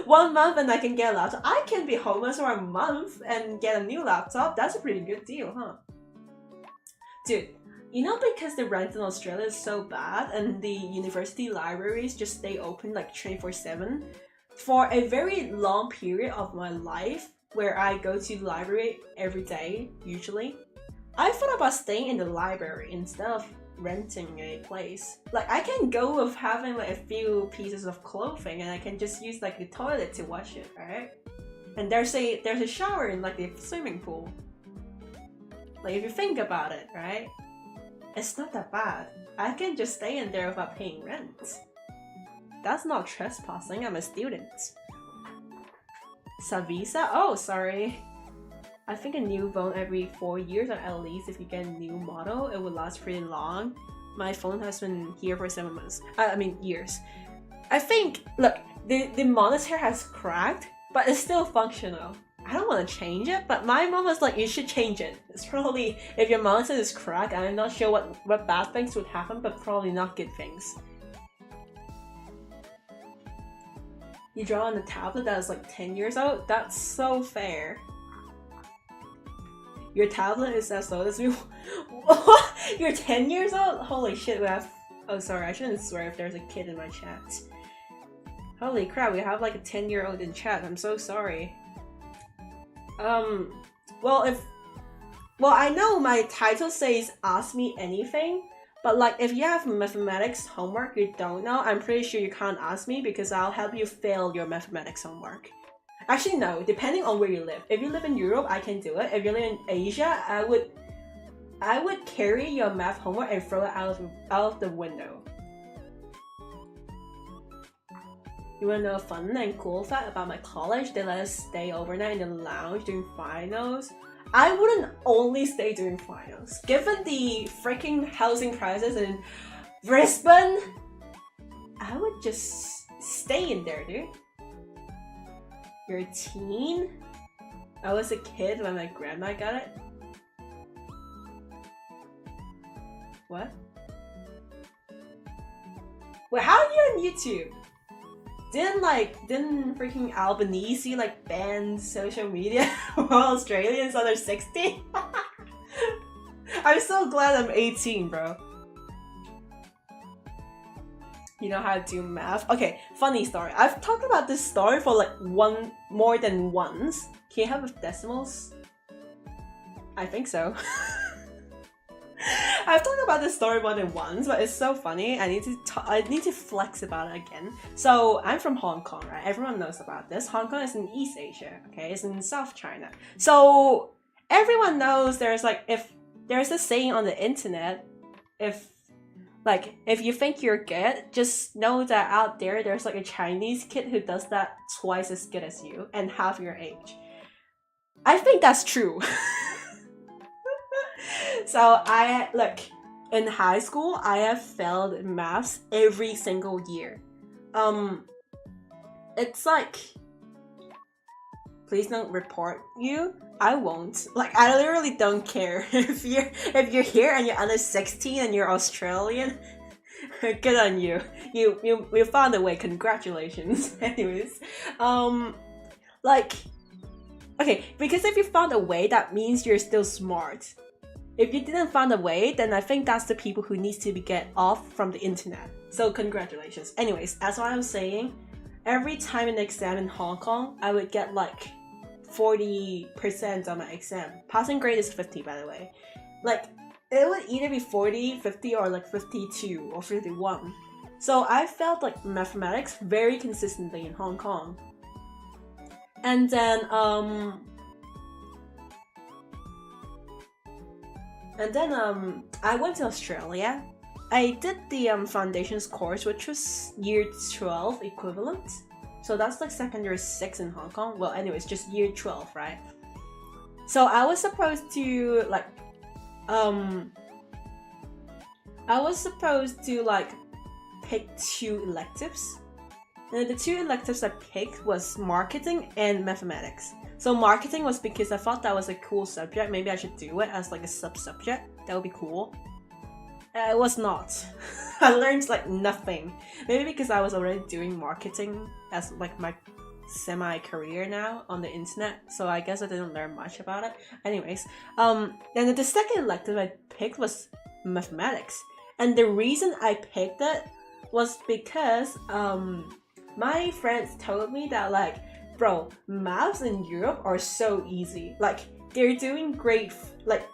1 month and I can get a laptop. I can be homeless for a month and get a new laptop. That's a pretty good deal, huh? Dude, you know, because the rent in Australia is so bad and the university libraries just stay open like 24/7, for a very long period of my life where I go to the library every day, usually, I thought about staying in the library instead of renting a place. Like, I can go with having like a few pieces of clothing and I can just use like the toilet to wash it, right? And there's a shower in like the swimming pool. Like, if you think about it, right? It's not that bad. I can just stay in there without paying rent. That's not trespassing, I'm a student. Savisa? Oh, sorry. I think a new phone every 4 years, or at least if you get a new model, it will last pretty long. My phone has been here for 7 months. Years. I think, look, the monitor has cracked, but it's still functional. I don't want to change it, but my mom was like, you should change it. It's probably, if your monitor is cracked, I'm not sure what bad things would happen, but probably not good things. You draw on a tablet that is like 10 years old? That's so fair. Your tablet is as old as me. You're 10 years old? Holy shit, we have... Oh, sorry, I shouldn't swear if there's a kid in my chat. Holy crap, we have like a 10-year-old in chat. I'm so sorry. Well, I know my title says ask me anything, but like if you have mathematics homework you don't know, I'm pretty sure you can't ask me because I'll help you fail your mathematics homework. Actually, no, depending on where you live. If you live in Europe, I can do it. If you live in Asia, I would carry your math homework and throw it out of the window. You wanna know a fun and cool fact about my college? They let us stay overnight in the lounge during finals. I wouldn't only stay during finals. Given the freaking housing prices in Brisbane, I would just stay in there, dude. You're a teen? I was a kid when my grandma got it. What? Wait, how are you on YouTube? Didn't freaking Albanese like ban social media for Australians under 60? I'm so glad I'm 18, bro. You know how to do math? Okay, funny story. I've talked about this story for like more than once. Can you have with decimals? I think so. I've talked about this story more than once, but it's so funny. I need to flex about it again. So I'm from Hong Kong, right? Everyone knows about this. Hong Kong is in East Asia, okay? It's in South China. So everyone knows there's a saying on the internet, if you think you're good, just know that out there's like a Chinese kid who does that twice as good as you and half your age. I think that's true. So in high school, I have failed maths every single year. It's like, please don't report you. I won't. Like, I literally don't care. If you're here and you're under 16 and you're Australian, good on you. You found a way. Congratulations. Anyways, okay, because if you found a way, that means you're still smart. If you didn't find a way, then I think that's the people who needs to get off from the internet. So congratulations. Anyways, as what I was saying, every time in the exam in Hong Kong, I would get like 40% on my exam. Passing grade is 50, by the way. Like, it would either be 40, 50, or like 52 or 51. So I felt like mathematics very consistently in Hong Kong. And then I went to Australia. I did the foundations course, which was year 12 equivalent. So that's like secondary 6 in Hong Kong. Well, anyways, just year 12, right? So I was supposed to pick 2 electives. And the 2 electives I picked was marketing and mathematics. So marketing was because I thought that was a cool subject. Maybe I should do it as like a sub-subject. That would be cool. It was not. I learned like nothing. Maybe because I was already doing marketing as like my semi-career now on the internet. So I guess I didn't learn much about it. Anyways, and the second elective I picked was mathematics. And the reason I picked it was because my friends told me that like, bro, maths in Europe are so easy. Like, they're doing grade, like,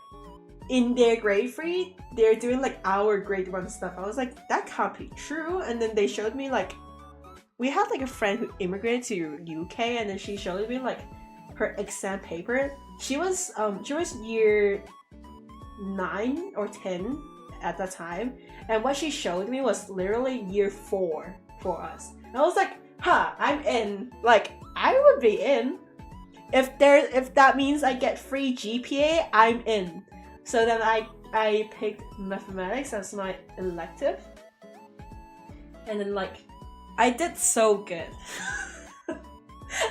in their grade 3, they're doing like our grade 1 stuff. I was like, that can't be true. And then they showed me like, we had like a friend who immigrated to UK, and then she showed me like her exam paper. She was year 9 or 10 at that time, and what she showed me was literally year 4 for us. And I was like, I'm in. Like, I would be in. If that means I get free GPA, I'm in. So then I picked mathematics as my elective. And then like, I did so good.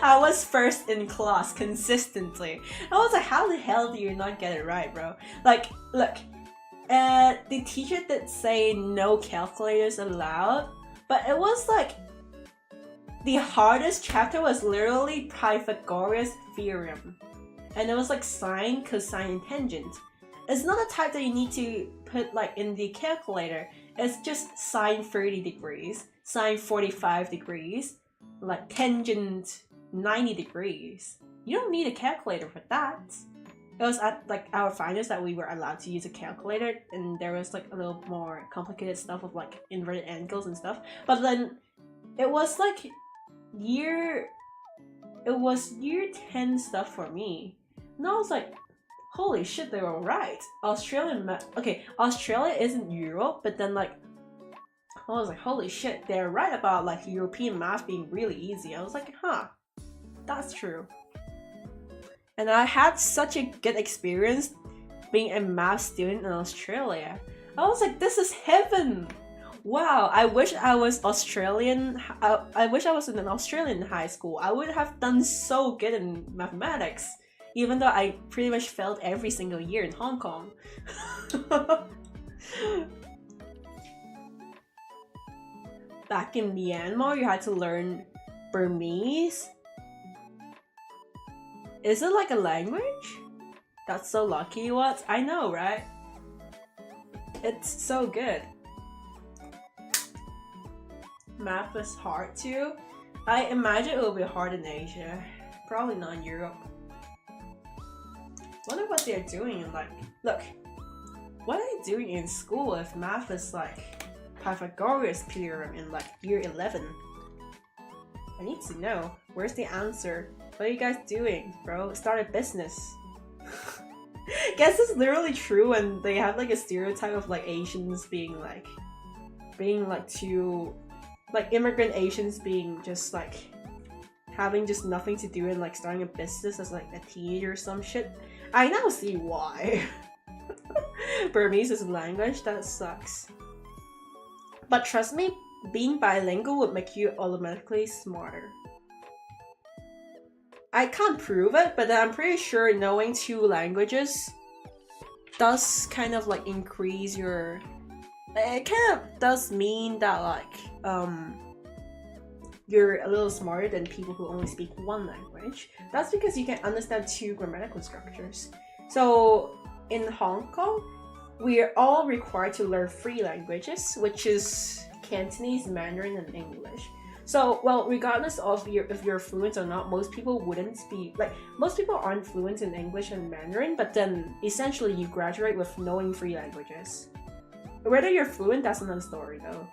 I was first in class consistently. I was like, how the hell do you not get it right, bro? Like, look, the teacher did say no calculators allowed, but it was like, the hardest chapter was literally Pythagoras theorem. And it was like sine, cosine, and tangent. It's not a type that you need to put like in the calculator. It's just sine 30 degrees, sine 45 degrees, like tangent 90 degrees. You don't need a calculator for that. It was at like our finals that we were allowed to use a calculator, and there was like a little more complicated stuff of like inverted angles and stuff. But then it was like year 10 stuff for me. And I was like, holy shit, they were right. Australia isn't Europe, but then like, I was like, holy shit, they're right about like European math being really easy. I was like, that's true. And I had such a good experience being a math student in Australia. I was like, this is heaven. Wow, I wish I was Australian. I wish I was in an Australian high school. I would have done so good in mathematics, even though I pretty much failed every single year in Hong Kong. Back in Myanmar, you had to learn Burmese. Is it like a language? That's so lucky. What? I know, right? It's so good. Math is hard too. I imagine it will be hard in Asia. Probably not in Europe. Wonder what they're doing in like, look, what are they doing in school if math is like Pythagoras theorem in like year 11? I need to know. Where's the answer? What are you guys doing, bro? Start a business. Guess it's literally true, and they have like a stereotype of like Asians being like too, like immigrant Asians being just like having just nothing to do and like starting a business as like a teenager or some shit. I now see why. Burmese is a language, that sucks. But trust me, being bilingual would make you automatically smarter. I can't prove it, but I'm pretty sure knowing 2 languages does kind of like increase your... It kind of does mean that like, you're a little smarter than people who only speak 1 language. That's because you can understand 2 grammatical structures. So in Hong Kong, we are all required to learn 3 languages, which is Cantonese, Mandarin, and English. So, well, regardless of if you're fluent or not, most people wouldn't be like most people aren't fluent in English and Mandarin, but then essentially you graduate with knowing 3 languages. Whether you're fluent, that's another story though.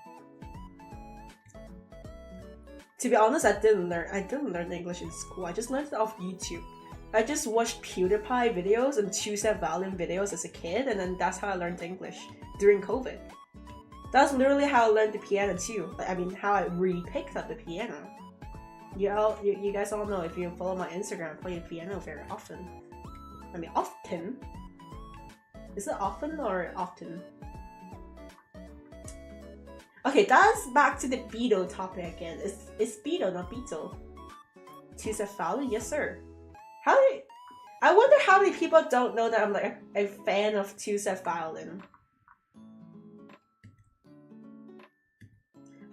To be honest, I didn't learn English in school. I just learned it off YouTube. I just watched PewDiePie videos and two-step violin videos as a kid, and then that's how I learned English during COVID. That's literally how I learned the piano too. Like, I mean, how I really picked up the piano. You guys all know, if you follow my Instagram, I play the piano very often. I mean, often. Is it often or often? Okay, that's back to the Beatle topic again. It's Beatle, not Beetle. Two-step violin, yes sir. I wonder how many people don't know that I'm like a fan of two-step violin.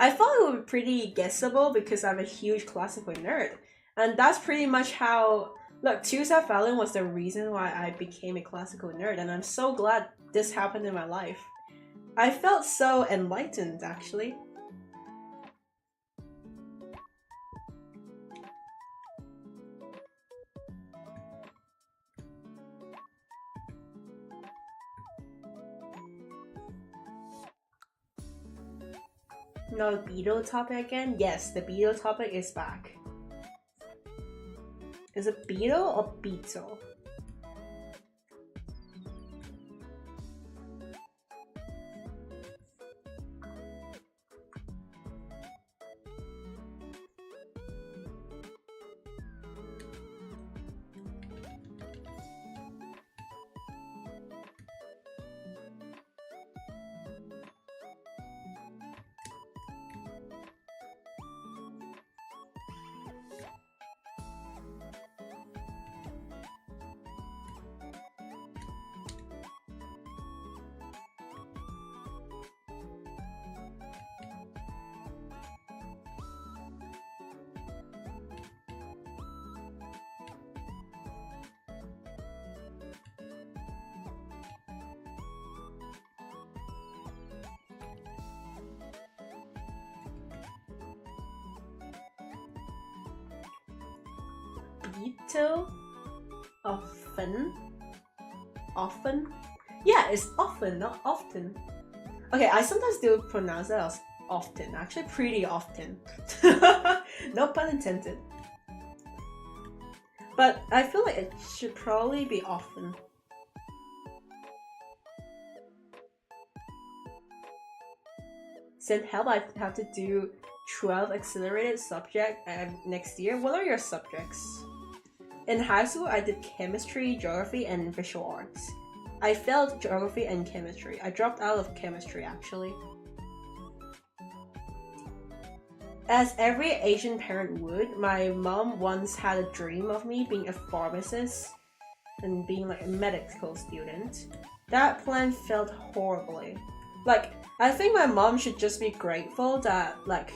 I thought it would be pretty guessable because I'm a huge classical nerd. And that's pretty much how... Look, two-step violin was the reason why I became a classical nerd, and I'm so glad this happened in my life. I felt so enlightened, actually. No, the Beatle topic again? Yes, the Beatle topic is back. Is it Beatle or Beetle? Beetle? Often? Yeah, it's often, not often. Okay, I sometimes do pronounce it as often. Actually, pretty often. No pun intended. But I feel like it should probably be often. Send help, I have to do 12 accelerated subject next year. What are your subjects? In high school, I did chemistry, geography, and visual arts. I failed geography and chemistry. I dropped out of chemistry, actually. As every Asian parent would, my mom once had a dream of me being a pharmacist and being like a medical student. That plan failed horribly. Like, I think my mom should just be grateful that, like,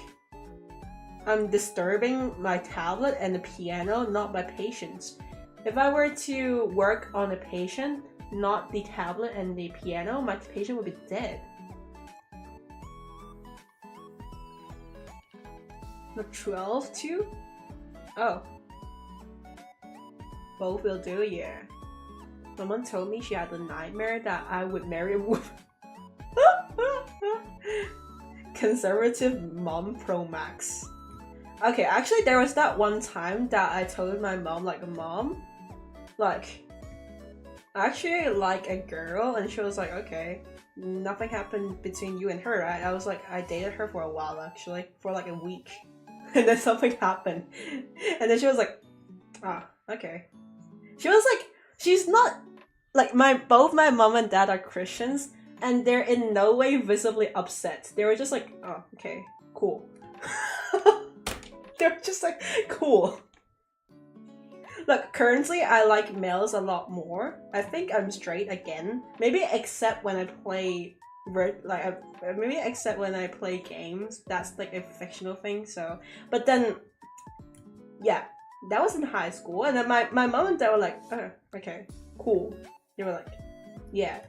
I'm disturbing my tablet and the piano, not my patients. If I were to work on a patient, not the tablet and the piano, my patient would be dead. The 12 too? Oh. Both will do, yeah. Someone told me she had a nightmare that I would marry a woman. Conservative mom pro max. Okay, actually there was that one time that I told my mom, like, Mom, like, I actually like a girl, and she was like, okay, nothing happened between you and her, right? I was like, I dated her for a while actually, for like a week, and then something happened, and then she was like, ah, okay. She was like, she's not, like, both my mom and dad are Christians, and they're in no way visibly upset. They were just like, oh, okay, cool. They're just like, cool. Look, currently I like males a lot more. I think I'm straight again. Maybe except when I play maybe except when I play games. That's like a fictional thing, so. But then, yeah, that was in high school, and then my mom and dad were like, oh, okay, cool. They were like, yeah.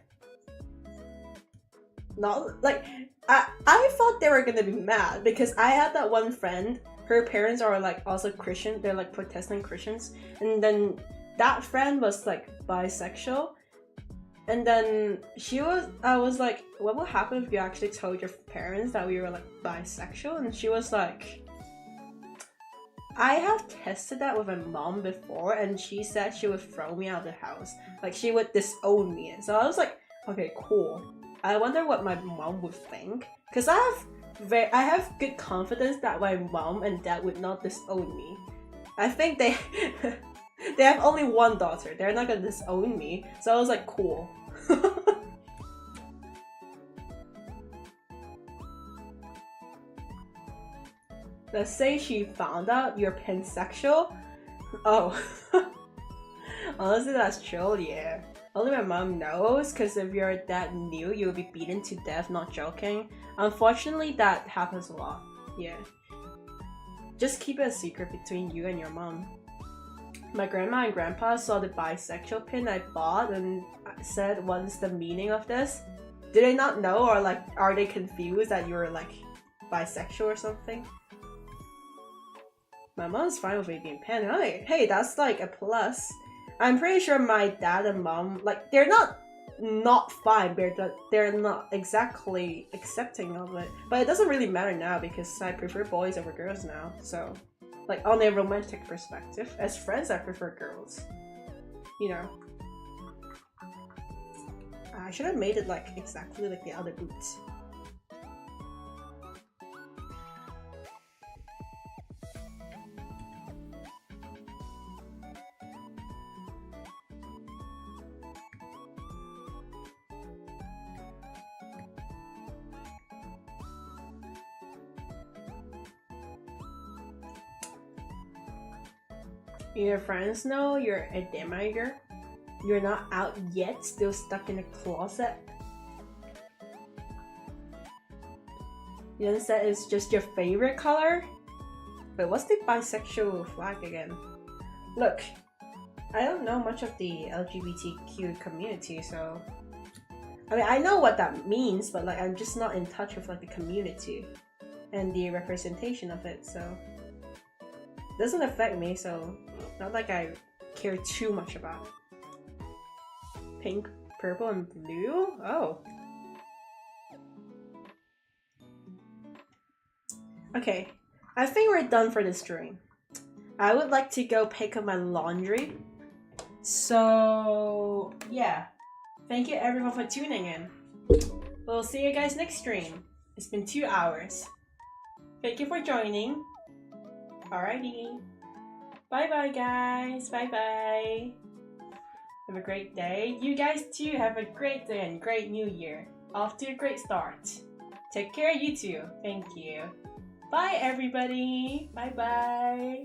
Not like, I thought they were gonna be mad because I had that one friend. Her parents are like also Christian. They're like Protestant Christians, and then that friend was like bisexual. And then I was like, what would happen if you actually told your parents that we were like bisexual? And she was like, I have tested that with my mom before, and she said she would throw me out of the house. Like she would disown me. And so I was like, okay, cool. I wonder what my mom would think, because I have good confidence that my mom and dad would not disown me. I think they they have only one daughter. They're not gonna disown me. So I was like, cool. Let's say she found out you're pansexual. Oh. Honestly, that's chill, yeah. Only my mom knows, because if you're that new, you'll be beaten to death, not joking. Unfortunately, that happens a lot, yeah. Just keep it a secret between you and your mom. My grandma and grandpa saw the bisexual pin I bought and said, what is the meaning of this? Do they not know, or like, are they confused that you're like bisexual or something? My mom's fine with it being pan. Hey, that's like a plus. I'm pretty sure my dad and mom, like, they're not fine, they're not exactly accepting of it. But it doesn't really matter now because I prefer boys over girls now. So, like, on a romantic perspective, as friends I prefer girls. You know. I should have made it like exactly like the other boots. Your friends know you're a demiger? You're not out yet, still stuck in a closet? You said it's just your favorite color? But what's the bisexual flag again? Look, I don't know much of the LGBTQ community, so... I mean, I know what that means, but like I'm just not in touch with like the community and the representation of it, so... It doesn't affect me, so not like I care too much about it. Pink, purple, and blue? Oh. Okay, I think we're done for this stream. I would like to go pick up my laundry. So, yeah. Thank you everyone for tuning in. We'll see you guys next stream. It's been 2 hours. Thank you for joining. Alrighty. Bye bye guys. Bye bye. Have a great day. You guys too have a great day and great new year. Off to a great start. Take care, you too. Thank you. Bye everybody. Bye bye.